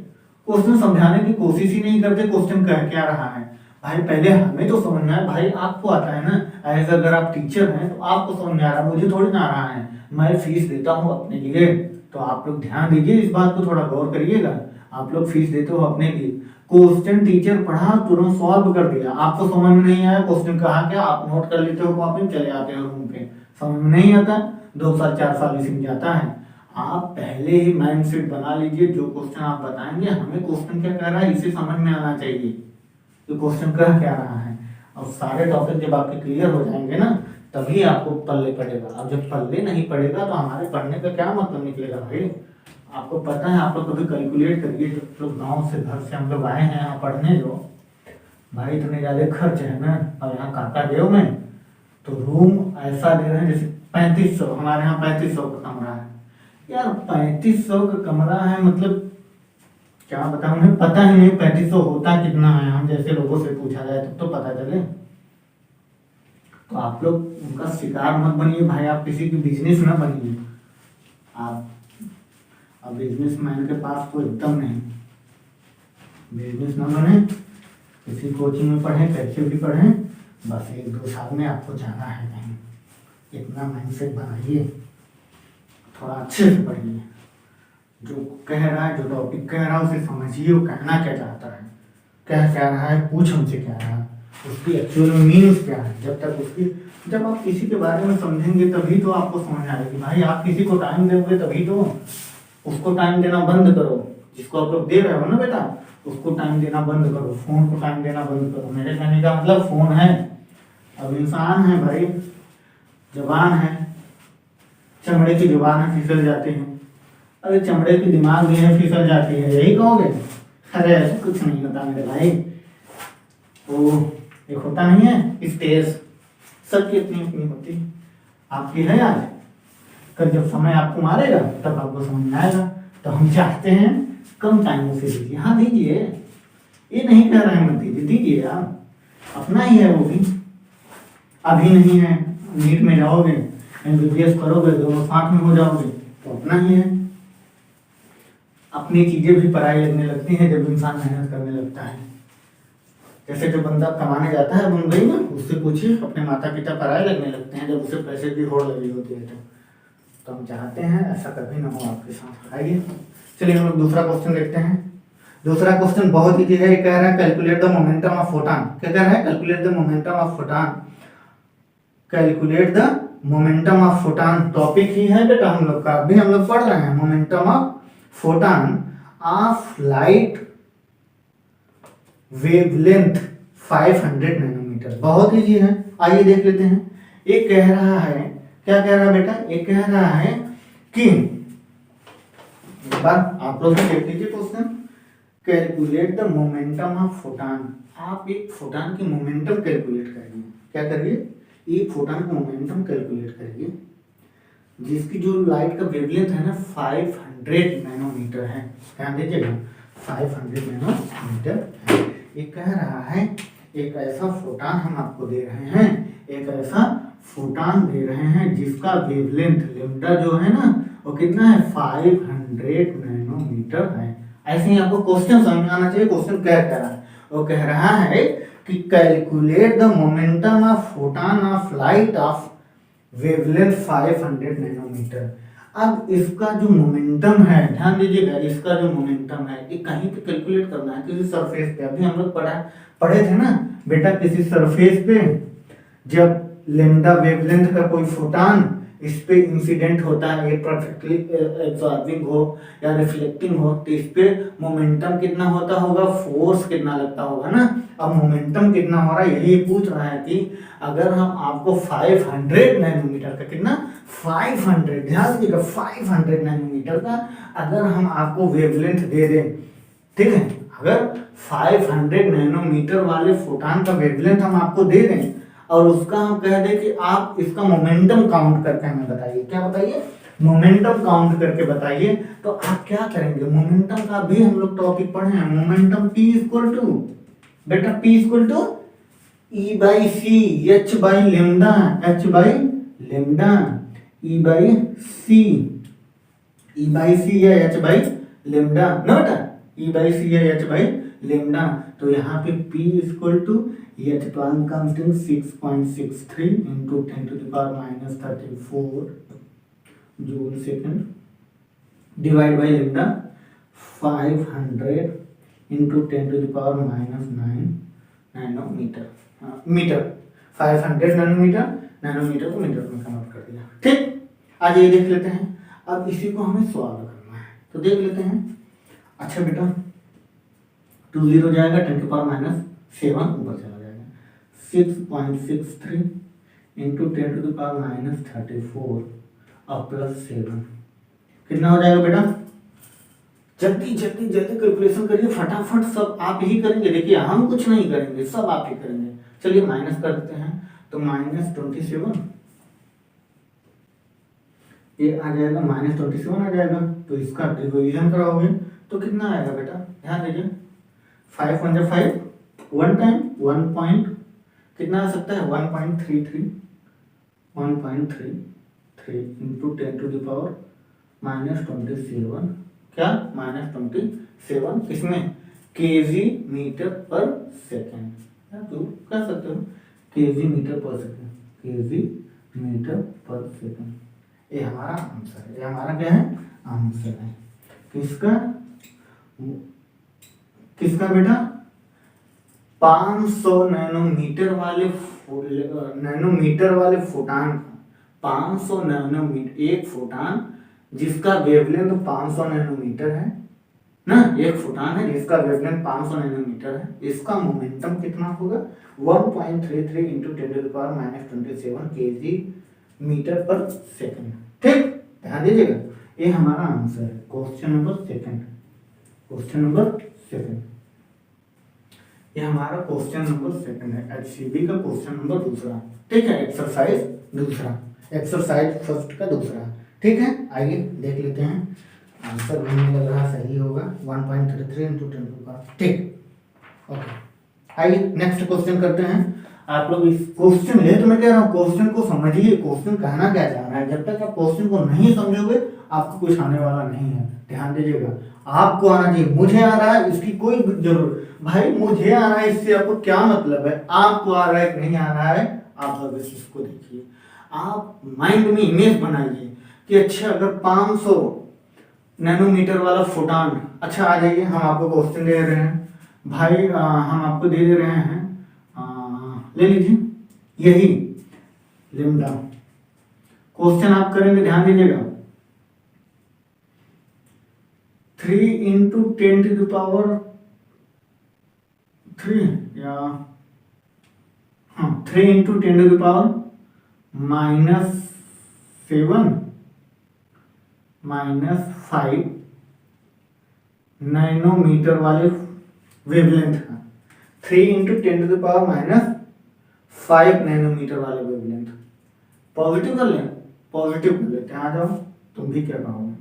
क्वेश्चन समझाने की कोशिश ही नहीं करते क्वेश्चन कह क्या रहा है। भाई पहले हमें तो समझना है, भाई आपको आता है ना, एज अगर आप टीचर हैं तो आपको समझ में आ रहा है, मुझे थोड़ी ना आ रहा है। मैं फीस देता हूँ अपने लिए, तो आप लोग ध्यान दीजिए, इस बात को थोड़ा गौर करिएगा। आप लोग फीस देते हो अपने लिए, क्वेश्चन टीचर पढ़ा तुरंत सॉल्व कर दिया, आपको समझ में नहीं आया क्वेश्चन कहा क्या, आप नोट कर लेते हो कॉपी में, चले आते हो रूम पे, समझ में नहीं आता, 2 साल 4 साल इसी में जाता है। आप पहले ही माइंड सेट बना लीजिए, जो क्वेश्चन आप बताएंगे हमें क्वेश्चन क्या कह रहा है इसे समझ में आना चाहिए, तो क्वेश्चन कह क्या रहा है। और सारे टॉपिक जब आपके क्लियर हो जाएंगे ना, तभी आपको पल्ले पड़ेगा। अब जब पल्ले नहीं पड़ेगा तो हमारे पढ़ने का क्या मतलब निकलेगा भाई। आपको पता है, आप लोग कभी कैलकुलेट करिए, जब लोग गाँव से घर से हम लोग आए हैं यहाँ पढ़ने, जो भाई इतने ज़्यादा खर्च है ना, और यहाँ काका देव में तो रूम ऐसा दे रहे हैं जैसे 3500, हमारे यहाँ 3500 का कमरा है यार। 3500 का कमरा है, मतलब क्या बताऊं, उन्हें पता ही नहीं 3500 होता कितना है। हम जैसे लोगों से पूछा जाए तब तो पता चले। तो आप लोग उनका शिकार मत बनिए भाई, आप किसी की बिजनेस ना बनिए। आप अब बिजनेसमैन के पास तो एकदम नहीं, बिजनेस ना बने, किसी कोचिंग में पढ़ें, कैसे भी पढ़ें, बस 1-2 साल में आपको जाना है कहीं, इतना माइंडसेट बनाइए, थोड़ा अच्छे से पढ़िए। जो कह रहा है, जो टॉपिक कह रहा है उसे समझिए, वो कहना क्या चाहता है, क्या रहा है, पूछ हमसे क्या रहा है, उसकी एक्चुअल में मीनिंग्स क्या है। जब आप किसी के बारे में समझेंगे तभी तो आपको समझ आएगी भाई। आप किसी को टाइम दोगे तभी तो, उसको टाइम देना बंद करो, जिसको आप लोग दे रहे हो ना बेटा, उसको टाइम देना बंद करो, फोन को टाइम देना बंद करो। मेरे कहने का मतलब फोन है, अब इंसान है भाई, जवान है, चमड़े की जुबान है, फिसल जाते हैं। अरे चमड़े की दिमाग भी है, फिसल जाती है, यही कहोगे? अरे ऐसा कुछ नहीं होता मेरे भाई। वो एक होता नहीं है स्टेज, सबकी अपनी अपनी होती, आपकी है आज, कल जब समय आपको मारेगा तब आपको समझ में आएगा। तो हम चाहते हैं कम टाइम उसे दीजिए। हाँ दीजिए, ये नहीं कह रहे हैं मत दीजिए, दीजिए आप, अपना ही है वो भी। अभी नहीं है, नीट में जाओगे, MBBS करोगे, दोनों साथ में हो जाओगे तो अपना ही है। अपनी चीजें भी पराई लगने लगती हैं जब इंसान मेहनत करने लगता है। जैसे जो बंदा कमाने जाता है मुंबई में, उससे पूछिए, अपने माता पिता पराये लगने लगते हैं जब उसे पैसे की होड़ लगी होती है। तो हम चाहते हैं ऐसा कभी ना हो आपके साथ। आइए चलिए हम लोग दूसरा क्वेश्चन देखते हैं। दूसरा क्वेश्चन बहुत ईजी है, कह रहा है calculate the momentum of photon. क्या कह रहा है? Calculate the momentum of photon. Calculate the momentum of photon topic ही है बेटा हम लोग का, अभी हम लोग पढ़ रहे हैं momentum of photon of light wavelength 500 nanometre. बहुत ईजी है, आइए देख लेते हैं। ये कह रहा है, क्या कह रहा है बेटा? ये कह रहा है कि एक बार आप लोग देख लीजिए question, calculate the momentum of photon. आप एक फोटॉन की मोमेंटम कैलकुलेट करिए। क्या करिए? एक फोटॉन का मोमेंटम कैलकुलेट करिए जिसकी जो लाइट का वेवलेंथ है ना 500 नैनोमीटर है। ध्यान दीजिएगा, 500 नैनोमीटर है। ये कह रहा है एक ऐसा फोटॉन हम आपको दे रहे हैं, एक ऐसा फोटॉन दे रहे हैं जिसका वेवलेंथ लैम्डा जो है ना वो कितना है 500 नैनोमीटर है। ऐसे ही आपको क्वेश्चन समझ में आना चाहिए क्वेश्चन क्या कह रहा है। वो कह रहा है कि calculate the momentum of photon of light of wavelength 500 nanometre. अब इसका जो मोमेंटम है, ध्यान दीजिएगा, इसका जो मोमेंटम है ये कहीं पे कैलकुलेट करना है, किसी सरफेस पे। अभी हम लोग पढ़े थे ना बेटा, किसी सरफेस पे जब लेमडा वेवलेंथ का कोई फोटॉन इस पे इंसिडेंट होता है, ये परफेक्टली एब्जॉर्बिंग हो या रिफ्लेक्टिंग हो, तो इस पे मोमेंटम कितना होता होगा, फोर्स कितना लगता होगा ना। अब मोमेंटम कितना हो रहा है यही पूछ रहा है कि अगर हम आपको 500 नैनोमीटर का, कितना 500, ध्यान दीजिएगा 500 नैनोमीटर का अगर हम आपको वेवलेंथ दे दें, ठीक है, अगर 500 नैनोमीटर वाले फोटॉन का वेवलेंथ हम आपको दे दें और उसका हम कह दें कि आप इसका मोमेंटम काउंट करके हमें बताइए, क्या बताइए, मोमेंटम काउंट करके बताइए, तो आप क्या करेंगे, मोमेंटम का भी हम लोग टॉपिक पढ़े हैं, मोमेंटम P इक्वल टू, बेटा P equal to E by C H by lambda, H by lambda, E by C, E by C या एच बाई लेमडा ना बेटा, E बाई सी या एच बाई लेमडा। तो यहाँ पे P equal to H Planck constant 6.63 into 10 to the power minus 34 joule second divide by lambda 500 into 10 to the power minus 9 nanometre, metre, 500 nanometre, nanometre को metre में convert कर दिया। ठीक, आज ये देख लेते हैं। अब इसी को हमें सॉल्व करना है, तो देख लेते हैं। अच्छा बेटा 2 0 जाएगा, 10 की पावर माइनस 7 ऊपर चला जाएगा, 6.63 into 10 to the power minus 34 और प्लस 7 कितना हो जाएगा बेटा, जल्दी जल्दी जल्दी कैलकुलेशन करिए, फटाफट सब आप ही करेंगे। देखिए हम कुछ नहीं करेंगे, सब आप ही करेंगे। चलिए माइनस कर देते हैं, तो माइनस 27 ये आ जाएगा, माइनस 27 आ जाएगा। तो इसका डिवीजन कराओगे तो कितना आएगा बेटा, ध्यान दीजिए, 5 1 जा 5, 1 टाइम 1 पॉइंट कितना आ सकता है 1.33 into 10 to the power minus 27, क्या माइनस 27 किसमें, केजी मीटर पर सेकेंड, तो कह सकते हो केजी मीटर पर सेकेंड, केजी मीटर पर सेकेंड। ये हमारा आंसर है, ये हमारा क्या है, आंसर है। किसका, किसका बेटा, 500 नैनोमीटर वाले फोटॉन, 500 नैनोमीटर, एक फोटॉन जिसका वेवलेंथ 500 नैनोमीटर है ना, एक फोटॉन है जिसका वेवलेंथ 500 नैनोमीटर है, इसका मोमेंटम कितना होगा 1.33 into 10 to the power minus 27 KG metre per second. ठीक, ध्यान दीजिएगा, ये हमारा आंसर है, question number second, question number second, ये हमारा क्वेश्चन नंबर सेकंड है, HCB का क्वेश्चन नंबर दूसरा। ठीक है, एक्सरसाइज दूसरा, एक्सरसाइज फर्स्ट का दूसरा। ठीक है, आइए देख लेते हैं, आंसर भी मुझे लग रहा सही होगा, 1.33 इंटू 10 टू पावर। ठीक, ओके, आइए नेक्स्ट क्वेश्चन करते हैं। आप लोग इस क्वेश्चन ये तो मैं कह रहा हूँ क्वेश्चन को समझिए, क्वेश्चन कहना क्या चाह रहा है। जब तक आप क्वेश्चन को नहीं समझोगे आपको कुछ आने वाला नहीं है, ध्यान दीजिएगा। आपको आना चाहिए, मुझे आ रहा है इसकी कोई जरूरत, भाई मुझे आ रहा है इससे आपको क्या मतलब है, आपको आ रहा है कि नहीं आ रहा है, आप अब इस चीज को देखिए, आप माइंड में इमेज बनाइए कि अच्छा अगर 500 नैनोमीटर वाला फोटॉन, अच्छा आ जाइए, हम आपको क्वेश्चन दे रहे हैं भाई, हम आपको दे रहे हैं, ले लीजिए यही लेमडा, क्वेश्चन आप करेंगे, ध्यान दीजिएगा, 3 इंटू 10 टू द पावर 3 या 3 into 10 to the power minus 7 minus 5 nanometre वाले वेवलेंथ का, 3 into 10 to the power minus 5 nanometre वाले वेवलेंथ, पॉजिटिव कर लें, पॉजिटिव कर लेते हैं, आ जाओ, तुम भी क्या कहोगे,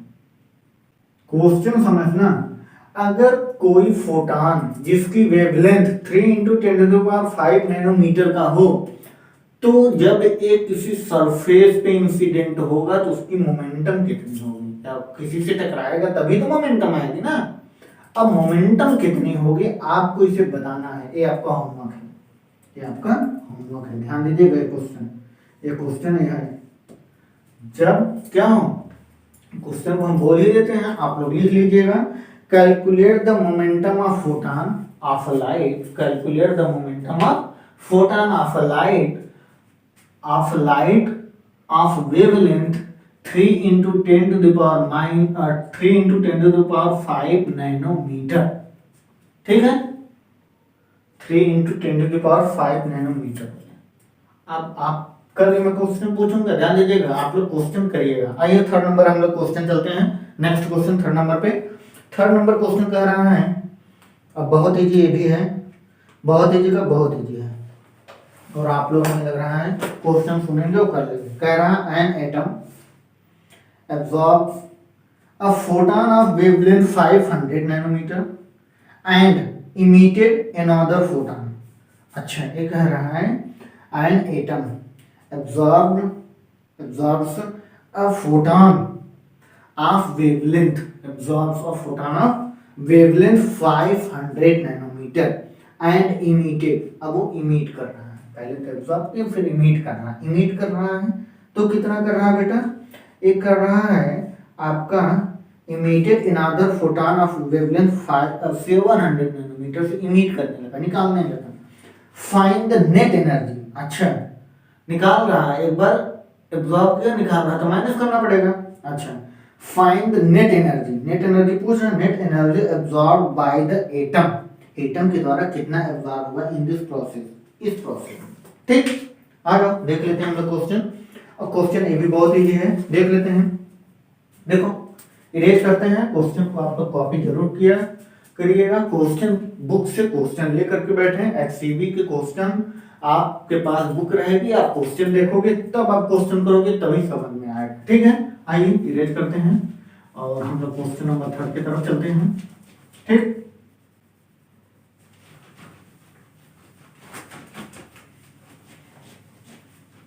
क्वेश्चन समझना। अगर कोई फोटॉन जिसकी wavelength 3 into 10 to the power 5 nanometre का हो, तो जब एक किसी सरफेस पे इंसिडेंट होगा तो उसकी मोमेंटम कितनी होगी, जब किसी से टकराएगा तभी तो मोमेंटम आएगी ना। अब मोमेंटम कितनी होगी आपको इसे बताना है, ये आपका होमवर्क है, ये आपका होमवर्क है। ध्यान दीजिएगा ये क्वेश्चन है। जब क्या हो क्वेश्चन को हम बोल ही देते हैं, आप लोग लिख लीजिएगा। Calculate the momentum of photon of light, calculate the momentum of photon of light of wavelength 3 × 10⁻5 nanometre. ठीक है, 3 × 10⁵ नैनोमीटर। अब आप कल मैं क्वेश्चन पूछूंगा, ध्यान दीजिएगा, आप लोग क्वेश्चन करिएगा। आइए थर्ड नंबर हम लोग क्वेश्चन चलते हैं। नेक्स्ट क्वेश्चन थर्ड नंबर पे। थर्ड नंबर क्वेश्चन कह रहा है, अब बहुत इजी ये भी है, बहुत इजी का बहुत इजी है, और आप लोग हमें लग रहा है क्वेश्चन सुनेंगे और कर लेंगे। कह रहा है an atom absorbs a photon of wavelength 500 nanometer and emitted another photon। अच्छा, ये कह रहा है an atom absorbs a photon of wavelength 500 nanometer and emitted। अब वो इमिट कर रहा है, पहले तो एब्जॉर्ब फिर इमिट कर रहा है। इमिट कर रहा है तो कितना कर रहा है बेटा, एक कर रहा है आपका emitted another photon of wavelength 700 nanometre से इमिट करने लगा, निकालने लगा। Find the net energy. अच्छा, निकाल रहा है, एक बार एब्जॉर्ब किया निकाल रहा तो माइनस करना पड़ेगा। अच्छा, find the net energy. Net energy पूछ रहा है, net energy absorb by the atom, atom के द्वारा कितना एब्जॉर्ब हुआ इन दिस प्रोसेस, इस प्रोसेस। ठीक, आ जाओ देख लेते हैं हम लोग क्वेश्चन। और क्वेश्चन ये भी बहुत इजी है, देख लेते हैं। देखो इरेज करते हैं क्वेश्चन को, आप लोग कॉपी जरूर किया करिएगा। क्वेश्चन बुक से क्वेश्चन लेकर के बैठे, एचसीबी के क्वेश्चन आपके पास बुक रहेगी, आप क्वेश्चन देखोगे तब आप क्वेश्चन करोगे तभी समझ में आएगा। ठीक है, आइए इरेज करते हैं और हम लोग क्वेश्चन नंबर 3 की तरफ चलते हैं। ठीक,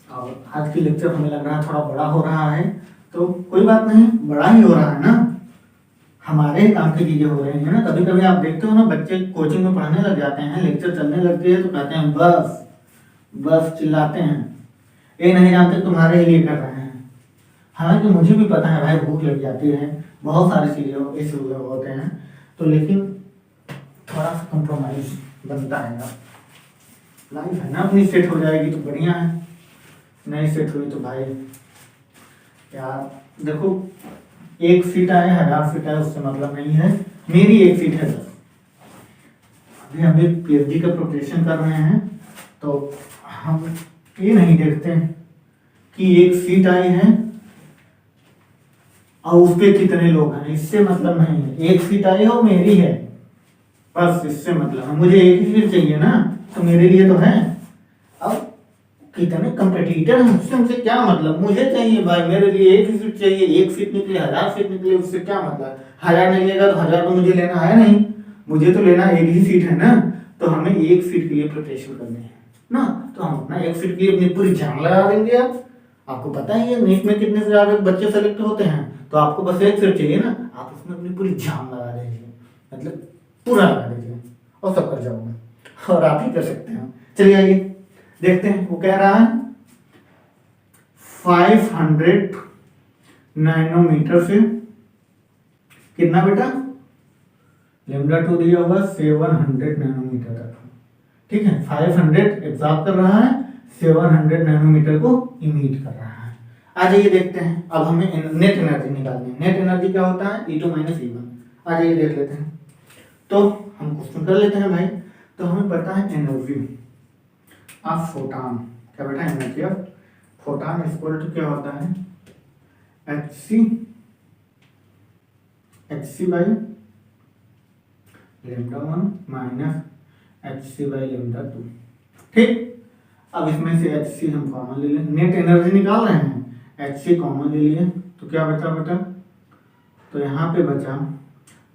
और आज की लेक्चर हमें लग रहा है थोड़ा बड़ा हो रहा है, तो कोई बात नहीं, बड़ा ही हो रहा है ना, हमारे काम की चीजें हो रही है ना। कभी कभी आप देखते हो ना, बच्चे कोचिंग में पढ़ने लग जाते हैं, लेक्चर चलने लगती है तो कहते हैं बस बस, चिल्लाते हैं, ये नहीं जानते तुम्हारे लिए कर रहे हैं। हालांकि मुझे भी पता है भाई, भूख लग जाती है, बहुत सारी चीजें इस होते हैं, तो लेकिन थोड़ा सा कंप्रोमाइज बनता है ना। लाइफ है ना, अपनी सेट हो जाएगी तो बढ़िया है, नहीं सेट हुई तो भाई यार देखो, एक सीट आए 1000 सीट आए उससे मतलब नहीं है, मेरी एक सीट है 10। अभी हम भी पीएचडी का प्रिपरेशन कर रहे हैं, तो हम ये नहीं देखते हैं कि एक सीट आई है और उस पे कितने लोग हैं, इससे मतलब नहीं है। एक सीट आई हो मेरी है बस, इससे मतलब है, मुझे एक ही सीट चाहिए ना, तो मेरे लिए तो है। अब कितने कंपटीटर हैं उससे हमसे क्या मतलब, मुझे चाहिए भाई, मेरे लिए एक ही सीट चाहिए। एक सीट निकली 1000 सीट निकली, उससे क्या मतलब, 1000 निकलेगा तो 1000 तो मुझे लेना है नहीं, मुझे तो लेना एक ही सीट है ना। तो हमें एक सीट के लिए प्रिपरेशन करनी है ना, तो हम अपना एक सीट के लिए अपनी पूरी जान लगा देंगे। अब आपको पता ही है नीट में कितने से ज्यादा बच्चे सेलेक्ट होते हैं, तो आपको बस एक सीट चाहिए ना, आप उसमें अपनी पूरी जान लगा दीजिए, मतलब पूरा लगा दीजिए और सब कर जाओगे, और आप ही कर सकते हैं। चलिए आइए देखते हैं, वो कह रहा है 500 नैनोमीटर से कितना बेटा, λ2 दिया होगा 700 नैनोमीटर तक। ठीक है, 500 एब्जॉर्ब कर रहा है, 700 नैनोमीटर को इमिट कर रहा है। आ जाइए देखते हैं, अब हमें नेट एनर्जी निकालनी है। नेट एनर्जी क्या होता है, E2 - E1। आ जाइए देख लेते हैं, तो हम क्वेश्चन कर लेते हैं भाई। तो हमें पता है एनर्जी ऑफ फोटॉन, क्या बेटा, energy of photon equal to क्या होता है, hc by λ1 minus hc by λ2। ठीक, अब इसमें से hc हम कॉमन ले लें, नेट एनर्जी निकाल रहे हैं, hc कॉमन ले लिए तो क्या बचा बेटा, तो यहाँ पे बचा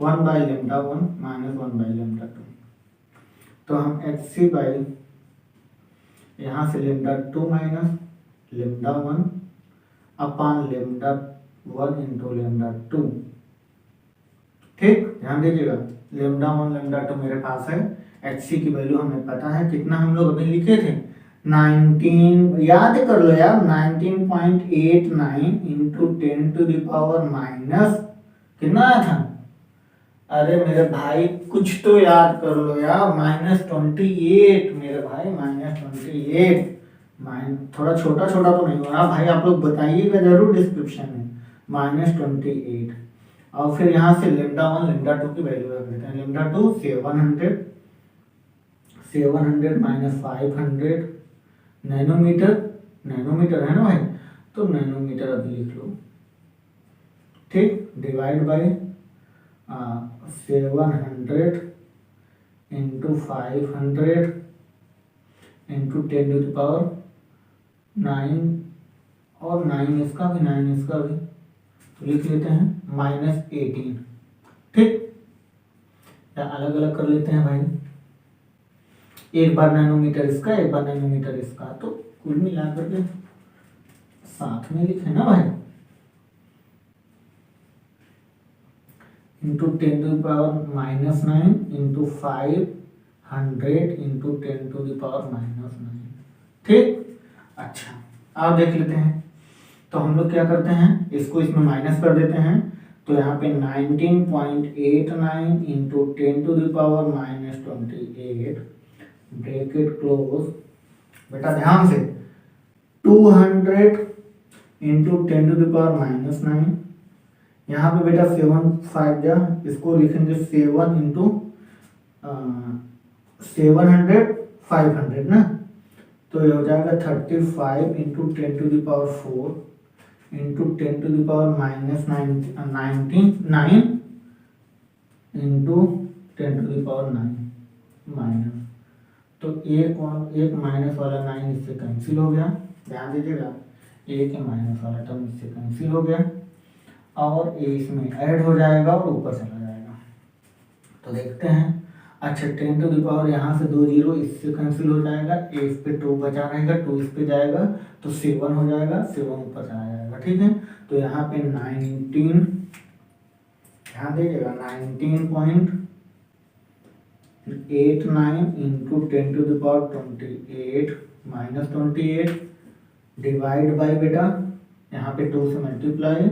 1 बाई λ1 माइनस 1 बाई λ2। तो हम hc बाई यहाँ से λ2 माइनस λ1 अपान 1 इंटू लेमडा 2। ठीक, ध्यान दीजिएगा, लेमडा 1 लेमडा 2 मेरे पास है। एच सी की वैल्यू हमें पता है, कितना हम लोग अभी लिखे थे 19, याद कर लो यार, 19.89 इंटू 10⁻⁻, कितना आया था? अरे मेरे भाई कुछ तो याद कर लो यार, -28 मेरे भाई, -28। थोड़ा छोटा छोटा तो नहीं हो रहा भाई, आप लोग बताइएगा जरूर डिस्क्रिप्शन में, -28। और फिर यहाँ से लेमडा 1 लेमडा 2 की वैल्यू रख देते हैं। लेमडा 2 700 माइनस 500 नैनोमीटर, नैनोमीटर है ना भाई, तो नैनोमीटर अभी लिख लो। ठीक, डिवाइड बाई 700 इंटू 500 इंटू 10⁻9, और 9 इसका भी, 9 इसका भी, तो लिख लेते हैं -18। ठीक, या अलग अलग कर लेते हैं भाई, एक बार नैनोमीटर इसका, एक बार नैनोमीटर इसका, तो कुल मिलाकर के साथ में लिखे ना भाई, इंटू 10⁻⁻9 इंटू 500 इंटू 10⁻⁻9। ठीक, अच्छा आप देख लेते हैं, तो हम लोग क्या करते हैं, इसको इसमें माइनस कर देते हैं, तो यहाँ पे 19.89 इंटू 10⁻⁻28 ब्रैकेट क्लोज, बेटा ध्यान से, 200 इंटू 10⁻⁻9, यहाँ पे बेटा 7 5 जा, इसको लिखेंगे 7 इंटू 700 500 ना, तो ये हो जाएगा 35 इंटू 10⁻4 इंटू 10⁻⁻9 इंटू 10⁻9 माइनस, तो एक माइनस वाला 9 इससे कैंसिल हो गया, ध्यान दीजिएगा, एक माइनस वाला टर्म इससे कैंसिल हो गया, और ए इसमें ऐड हो जाएगा और ऊपर चला जाएगा। तो देखते हैं, अच्छा 10⁻, यहाँ से 2 जीरो इससे कैंसिल हो जाएगा, ए इस पे 2 बचा रहेगा, 2 इस पे जाएगा तो 7 हो जाएगा, 7 ऊपर चला जाएगा। ठीक है, तो यहाँ पे 19, ध्यान दीजिएगा, 19.89 इंटू 10⁻28 माइनस 28 डिवाइड बाई, बेटा यहाँ पे 2 से मल्टीप्लाई,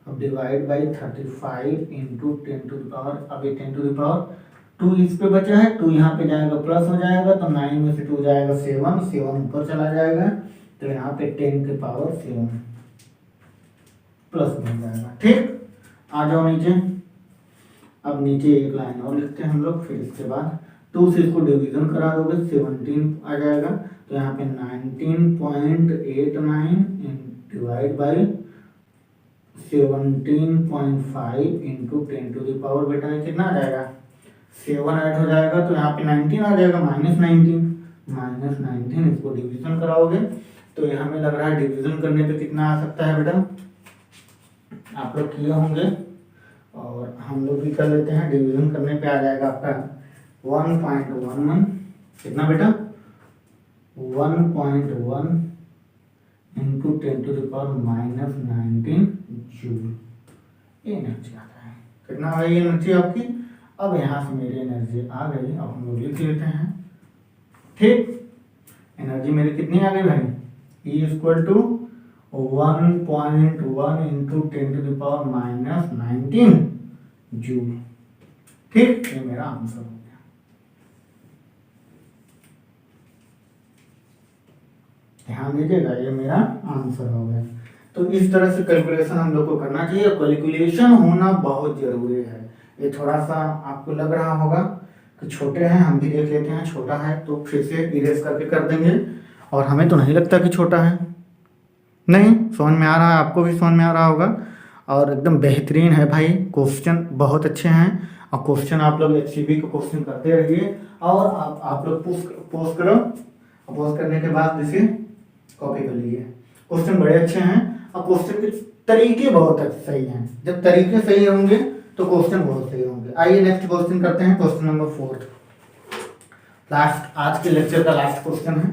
अब डिवाइड बाई 35 इंटू 10⁻, अभी 10⁻2 इस पे बचा है, 2 यहाँ पे जाएगा प्लस हो जाएगा, तो 9 में से 2 जाएगा 7, 7 ऊपर चला जाएगा, तो यहाँ पे 10⁻7 प्लस मिल जाएगा। ठीक, आ जाओ नीचे, अब नीचे एक लाइन और लिखते हैं हम लोग, फिर इसके बाद 2 से इसको डिवीजन करा दोगे 17 आ जाएगा, तो यहाँ पे 19.89 डिवाइड बाई 17.5 इंटू 10⁻, बेटा ये कितना आ जाएगा, 7 ऐड हो जाएगा, तो यहाँ पे 19 आ जाएगा, -19, इसको डिवीजन कराओगे, तो यहाँ में लग रहा है डिवीजन करने पे कितना आ सकता है बेटा, आप लोग किए होंगे और हम लोग भी कर लेते हैं, डिवीजन करने पे आ जाएगा आपका 1.11, कितना बेटा, 1.1 इंटू 10⁻⁻19 जूल, ये एनर्जी आता है, कितना आ गई एनर्जी आपकी। अब यहाँ से मेरी एनर्जी आ गई, अब हम लोग लिख लेते हैं। ठीक, एनर्जी मेरी कितनी आ गई भाई, E equal to 1.1 into 10⁻⁻19 joule. ठीक, ये मेरा आंसर हो गया। ध्यान दीजिएगा, ये मेरा आंसर हो गया। तो इस तरह से कैलकुलेशन हम लोग को करना चाहिए, कैलकुलेशन होना बहुत जरूरी है। ये थोड़ा सा आपको लग रहा होगा कि छोटे हैं, हम भी देख लेते हैं, छोटा है तो फिर से इरेज करके कर देंगे, और हमें तो नहीं लगता कि छोटा है, नहीं समझ में आ रहा है, आपको भी समझ में आ रहा होगा, और एकदम बेहतरीन है भाई, क्वेश्चन बहुत अच्छे हैं, और क्वेश्चन आप लोग HCB के क्वेश्चन करते रहिए, और आप लोग पोस्ट करो, पोस्ट करने के बाद इसे कॉपी कर लीजिए। क्वेश्चन बड़े अच्छे हैं, और क्वेश्चन के तरीके बहुत सही हैं, जब तरीके सही होंगे तो क्वेश्चन बहुत सही होंगे। आइए नेक्स्ट क्वेश्चन करते हैं, क्वेश्चन नंबर 4, लास्ट आज के लेक्चर का लास्ट क्वेश्चन है।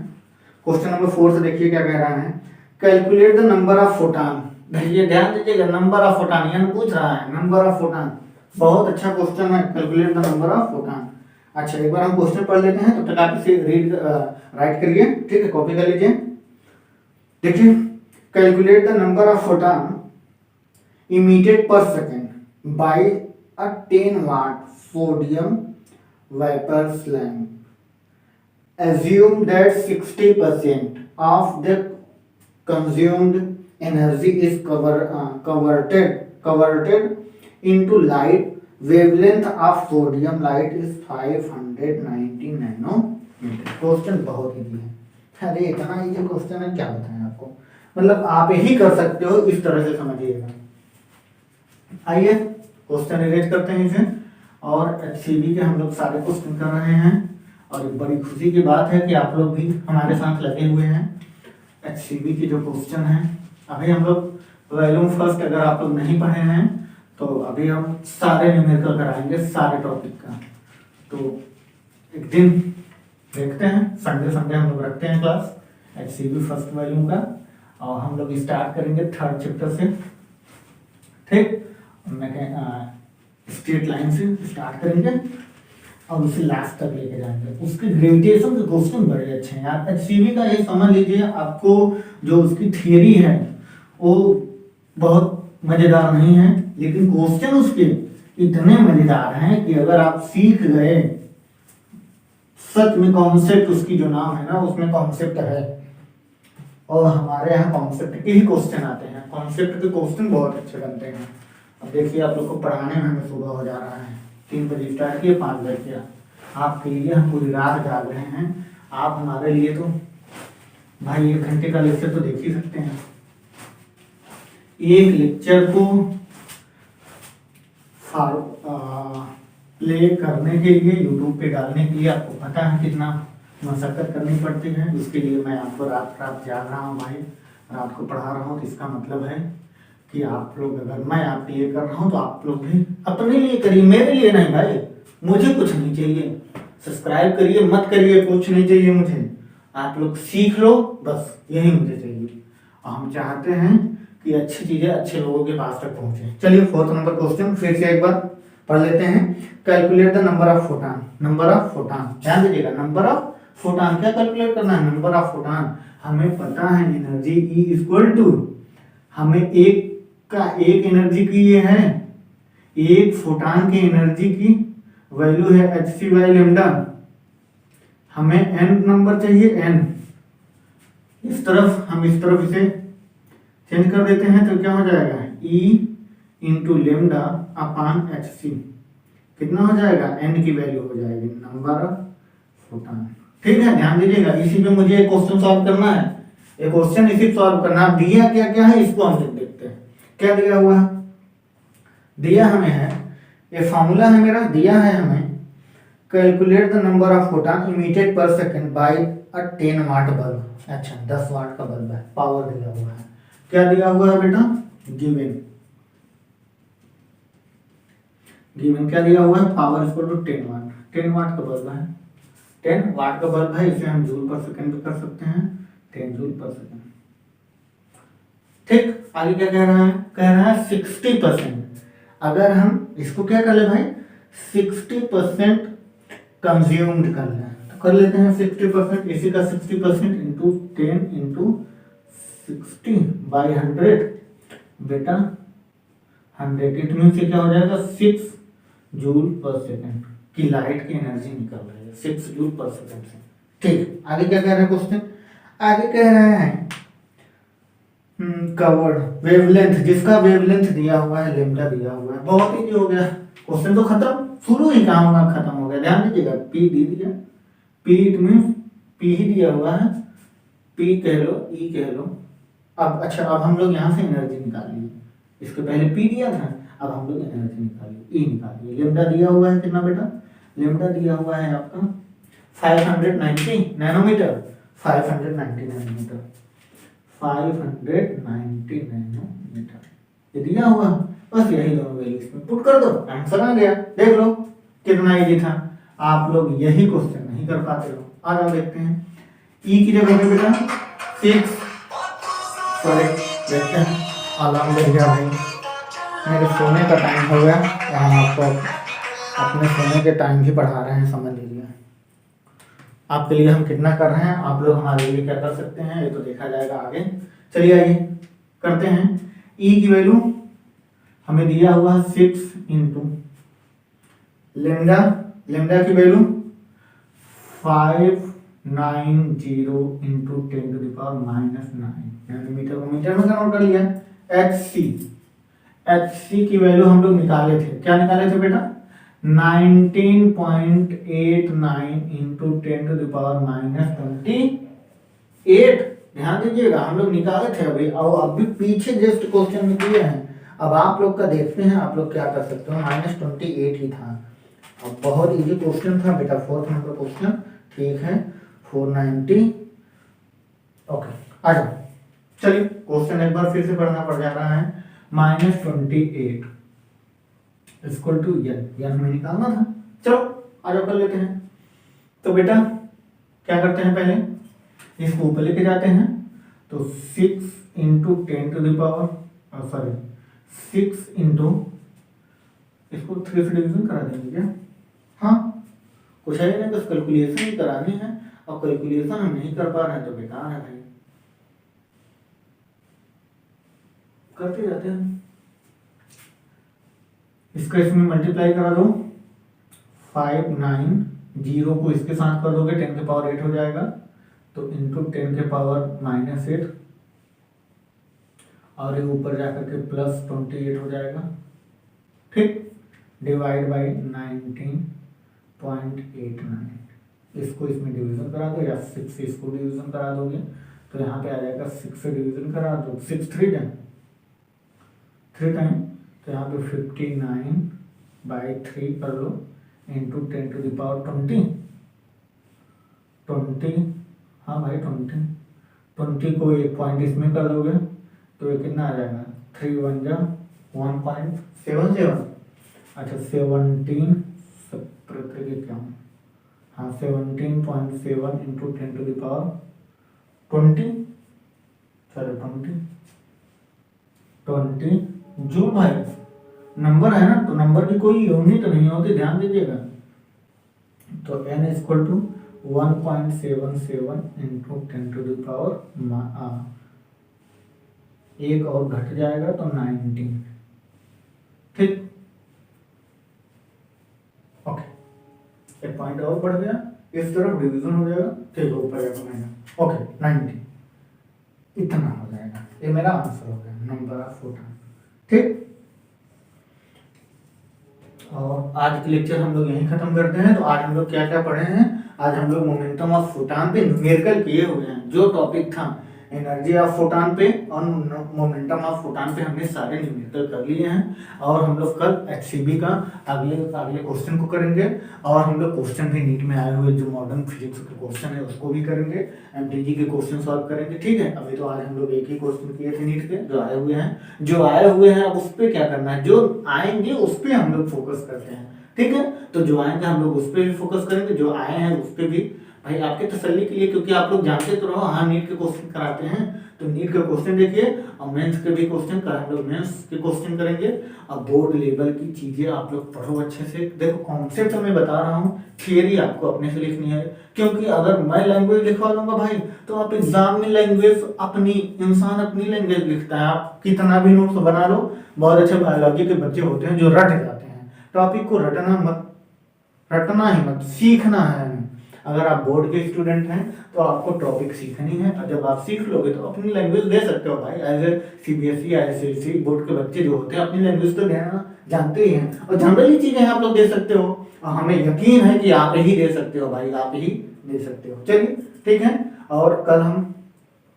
क्वेश्चन नंबर 4 से देखिए क्या कह रहा है, calculate the number of photon, ये ध्यान दीजिएगा, नंबर ऑफ फोटान यानी पूछ रहा है नंबर ऑफ फोटान। बहुत अच्छा क्वेश्चन है, calculate the number of photon. अच्छा एक बार हम क्वेश्चन पढ़ लेते हैं, तब तक आप इसे रीड राइट करिए, ठीक है, कॉपी कर लीजिए। देखिए, calculate the number of photon emitted per second by a 10 watt sodium vapour lamp. Assume that 60% of the consumed energy is converted into light. Wavelength of sodium light is 590 nanometre. Question बहुत easy है। अरे इतना easy question है, क्या बताएं आपको, मतलब आप ही कर सकते हो, इस तरह से समझिएगा। आइए क्वेश्चन इरेज करते हैं इसे, और HCV के हम लोग सारे क्वेश्चन कर रहे हैं, और एक बड़ी खुशी की बात है कि आप लोग भी हमारे साथ लगे हुए हैं। HCV की जो क्वेश्चन है, अभी हम लोग वॉल्यूम फर्स्ट अगर आप लोग नहीं पढ़े हैं तो अभी हम सारे न्यूमेरिकल कराएंगे सारे टॉपिक का। तो एक दिन देखते हैं, संडे हम लोग रखते हैं क्लास HCV फर्स्ट वॉल्यूम का, और हम लोग स्टार्ट करेंगे 3rd चैप्टर से, ठीक। स्ट्रेट लाइन से स्टार्ट करेंगे और उसे लास्ट तक लेके जाएंगे। उसके ग्रेविटेशन के क्वेश्चन बड़े अच्छे हैं यार। HCV का ये समझ लीजिए, आपको जो उसकी थियरी है वो बहुत मजेदार नहीं है, लेकिन क्वेश्चन उसके इतने मजेदार हैं कि अगर आप सीख गए, सच में कॉन्सेप्ट उसकी जो नाम है ना, उसमें कॉन्सेप्ट है, और हमारे यहाँ कॉन्सेप्ट के ही क्वेश्चन आते हैं। कॉन्सेप्ट के क्वेश्चन बहुत अच्छे बनते हैं। अब देखिए, आप लोग को पढ़ाने में हमें सुबह हो जा रहा है, 3 बजे स्टार्ट किए, 5 बजे किया। आपके लिए हम पूरी रात जाग रहे हैं, आप हमारे लिए तो भाई 1 घंटे का लेक्चर तो देख ही सकते हैं। एक लेक्चर को प्ले करने के लिए, यूट्यूब पे डालने के लिए आपको पता है कितना मशक्कत करनी पड़ती है। उसके लिए मैं आपको रात रात जाग रहा हूँ भाई, रात को पढ़ा रहा हूँ। तो इसका मतलब है कि आप लोग, अगर मैं आपके लिए कर रहा हूँ तो आप लोग भी अपने लिए करिए, मेरे लिए नहीं भाई। मुझे कुछ नहीं चाहिए, सब्सक्राइब करिए मत करिए, कुछ नहीं चाहिए मुझे, आप लोग सीख लो, बस यही मुझे चाहिए। और हम चाहते हैं कि अच्छी चीजें अच्छे लोगों के पास तक पहुंचे। चलिए 4th नंबर क्वेश्चन फिर से एक बार पढ़ लेते हैं। Calculate the number of photon. Number of photon, ध्यान दीजिएगा, नंबर ऑफ फोटान क्या कैलकुलेट करना है, नंबर ऑफ फोटान। हमें पता है एनर्जी E इक्वल टू, हमें एक का एक एनर्जी की ये है, एक फोटान की एनर्जी की वैल्यू है hc बाई लेमडा। हमें n नंबर चाहिए, n इस तरफ, हम इस तरफ इसे चेंज कर देते हैं तो क्या हो जाएगा, E इंटू लेमडा अपान hc। कितना हो जाएगा, n की वैल्यू हो जाएगी नंबर ऑफ फोटान। ठीक है, ध्यान दीजिएगा, इसी पे मुझे एक क्वेश्चन सॉल्व करना है, एक क्वेश्चन इसी सॉल्व करना है। दिया क्या क्या है इसको हम देखते हैं। क्या दिया हुआ है, दिया हमें है, ये फॉर्मूला है मेरा, दिया है हमें calculate the number of photon emitted per second by a 10 watt bulb. अच्छा 10 वाट का बल्ब है, पावर दिया हुआ है। क्या दिया हुआ है बेटा, गिवन क्या दिया हुआ है, पावर इक्वल टू 10 वाट। 10 वाट का बल्ब है, 10 वाट का बल्ब है, इसे हम जूल पर सेकंड भी कर सकते हैं, 10 जूल पर सेकंड। ठीक, आगे क्या कह रहा है, कह रहा है 60%। अगर हम इसको क्या कर ले भाई, 60% कंज्यूम्ड कर लें, तो कर लेते हैं 60%, इसी का 60% इंटू 10 इंटू 60 बाई 100 बेटा 100। इट मीन से क्या हो जाएगा, 6 जूल पर सेकंड की लाइट की एनर्जी निकल रही है 6 जूल पर सेकंड से। ठीक, आगे क्या कह रहे हैं क्वेश्चन, आगे कह रहे हैं कवर्ड वेवलेंथ, जिसका वेवलेंथ दिया हुआ है लेमडा दिया हुआ है। बहुत ही हो गया क्वेश्चन, तो खत्म, शुरू ही कहाँ होगा, खत्म हो गया। ध्यान दीजिएगा, P दे दिया, P इट मीन P ही दिया हुआ है, P कह लो, E कह लो। अब अच्छा, अब हम लोग यहाँ से एनर्जी निकालिए, इसके पहले P दिया था, अब हम लोग एनर्जी निकालिए, E निकालिए। लेमडा दिया हुआ है कितना बेटा, लेमडा दिया हुआ है आपका 590 नैनोमीटर, 590 नैनोमीटर, 590 नैनोमीटर ये दिया हुआ। बस यही दोनों वैल्यू इसमें पुट कर दो, आंसर आ गया। देख लो कितना इजी था। आप लोग यही क्वेश्चन नहीं कर पाते हो, आ जाओ देखते हैं। E की जगह पे बेटा 6 करेक्ट देखते हैं, अलार्म बज गया भाई, मेरे सोने का टाइम हो गया। हम आपको अपने सोने के टाइम भी बढ़ा रहे हैं, समझ लीजिए। आपके लिए हम कितना कर रहे हैं, आप लोग हमारे लिए क्या कर सकते हैं, ये तो देखा जाएगा आगे। चलिए आइए करते हैं। ई की वैल्यू हमें दिया हुआ है 6 इंटू लेमडा, लेमडा की वैल्यू 590 इंटू 10⁻⁹ यानी मीटर को मीटर में कन्वर्ट कर लिया। एच सी की वैल्यू हम लोग निकाले थे, क्या निकाले थे बेटा, 19.89 इंटू 10⁻⁻28। ध्यान दीजिएगा, हम लोग निकाले थे अभी, और अभी पीछे जस्ट क्वेश्चन में किए हैं। अब आप लोग का देखते हैं, आप लोग क्या कर सकते हो, -28 ही था। अब बहुत इजी क्वेश्चन था बेटा, 4th नंबर क्वेश्चन, ठीक है, 490। ओके आ जाओ, चलिए क्वेश्चन एक बार फिर से पढ़ना पड़ जा रहा है। -28 इक्वल टू यन में निकालना था। चलो आ जाओ कर लेते हैं। तो बेटा क्या करते हैं, पहले इसको ऊपर लेके जाते हैं, तो 6 इंटू 6 इंटू, इसको 3 से डिवीजन करा देंगे क्या, हाँ कुछ है नहीं, बस कैलकुलेशन ही करानी है, और कैलकुलेशन हम नहीं कर पा रहे हैं तो बेकार है भाई, करते जाते हैं। इसका इसमें मल्टीप्लाई करा दो, 590 को इसके साथ कर दोगे 10⁸ हो जाएगा, तो इंटू 10⁻⁻8, और ये ऊपर जाकर के +28 हो जाएगा, ठीक, डिवाइड बाई 19.89। इसको इसमें डिवीजन करा दो, या 6 से इसको डिवीजन करा दोगे तो यहाँ पे आ जाएगा 6 से डिवीजन करा दो, 6 3 टाइम, तो यहाँ पे 59/3 कर लो, इंटू 10⁻20, हाँ भाई 20 को एक पॉइंट इसमें कर दोगे तो ये कितना आ जाएगा, 3 1 जा 1.77, अच्छा 17 क्या, हाँ 17.7 इंटू 10⁻20, चलो 20 जो भाई नंबर है ना, तो नंबर की कोई यूनिट नहीं होती, ध्यान दीजिएगा। तो n इक्वल टू 1.77 इंटू 10⁻, एक और घट जाएगा तो 19, ठीक, ओके, एक पॉइंट और बढ़ गया, इस तरफ डिवीजन हो जाएगा, ठीक, ऊपर जाएगा मैंने, ओके 90, इतना हो जाएगा, ये मेरा आंसर हो गया, नंबर ऑफ फोटॉन, ठीक। और आज के लेक्चर हम लोग यहीं खत्म करते हैं। तो आज हम लोग क्या क्या पढ़े हैं, आज हम लोग मोमेंटम ऑफ फोटॉन पे न्यूमेरिकल किए हुए हैं। जो टॉपिक था एनर्जी ऑफ फोटॉन पे और मोमेंटम ऑफ फोटॉन पे हमने सारे न्यूमेरिकल कर लिए हैं, और हम लोग कल एचसीबी का अगले क्वेश्चन को करेंगे, और हम लोग क्वेश्चन भी नीट में आए हुए जो मॉडर्न फिजिक्स के क्वेश्चन है उसको भी करेंगे, एमटीजी के क्वेश्चन सॉल्व करेंगे, ठीक है। अभी तो आज हम लोग एक ही क्वेश्चन किए थे नीट के जो आए हुए हैं, अब उस पर क्या करना है, जो आएंगे उस पर हम लोग फोकस करते हैं, ठीक है। तो जो आएंगे हम लोग उस पर भी फोकस करेंगे, जो आए हैं उस पर भी, भाई आपके तसल्ली के लिए, क्योंकि आप लोग जानते तो रहो, हाँ नीट के क्वेश्चन कराते हैं, तो नीट के क्वेश्चन देखिए, और मेंस के भी क्वेश्चन हम लोग मेंस के क्वेश्चन करेंगे। अब बोर्ड लेवल की चीजें आप लोग पढ़ो अच्छे से, देखो कॉन्सेप्ट मैं बता रहा हूँ, थियरी आपको अपने से लिखनी है, क्योंकि अगर मैं लैंग्वेज लिखवा दूंगा भाई, तो आप एग्जाम में लैंग्वेज अपनी, इंसान अपनी लैंग्वेज लिखता है, आप कितना भी नोट्स बना लो, बहुत अच्छे बायोलॉजी के बच्चे होते हैं जो रट जाते हैं, टॉपिक को रटना ही मत, सीखना है। अगर आप बोर्ड के स्टूडेंट हैं तो आपको टॉपिक सीखनी है, और जब आप सीख लोगे तो अपनी लैंग्वेज दे सकते हो भाई। As a CBSE ICSE board के बच्चे जो होते हैं अपनी लैंग्वेज तो देना जानते ही हैं, और जनरली चीजें आप लोग दे सकते हो, और हमें यकीन है कि आप ही दे सकते हो भाई, आप ही दे सकते हो। चलिए ठीक है, और कल हम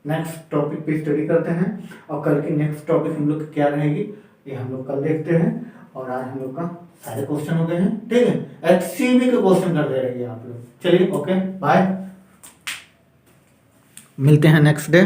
नेक्स्ट टॉपिक पे स्टडी करते हैं, और कल की नेक्स्ट टॉपिक हम लोग क्या रहेगी ये हम लोग कल देखते हैं। और आज हम लोग का सारे क्वेश्चन हो गए हैं, ठीक है, एचसीबी के क्वेश्चन कर दे रहे हैं आप लोग। चलिए ओके बाय, मिलते हैं नेक्स्ट डे।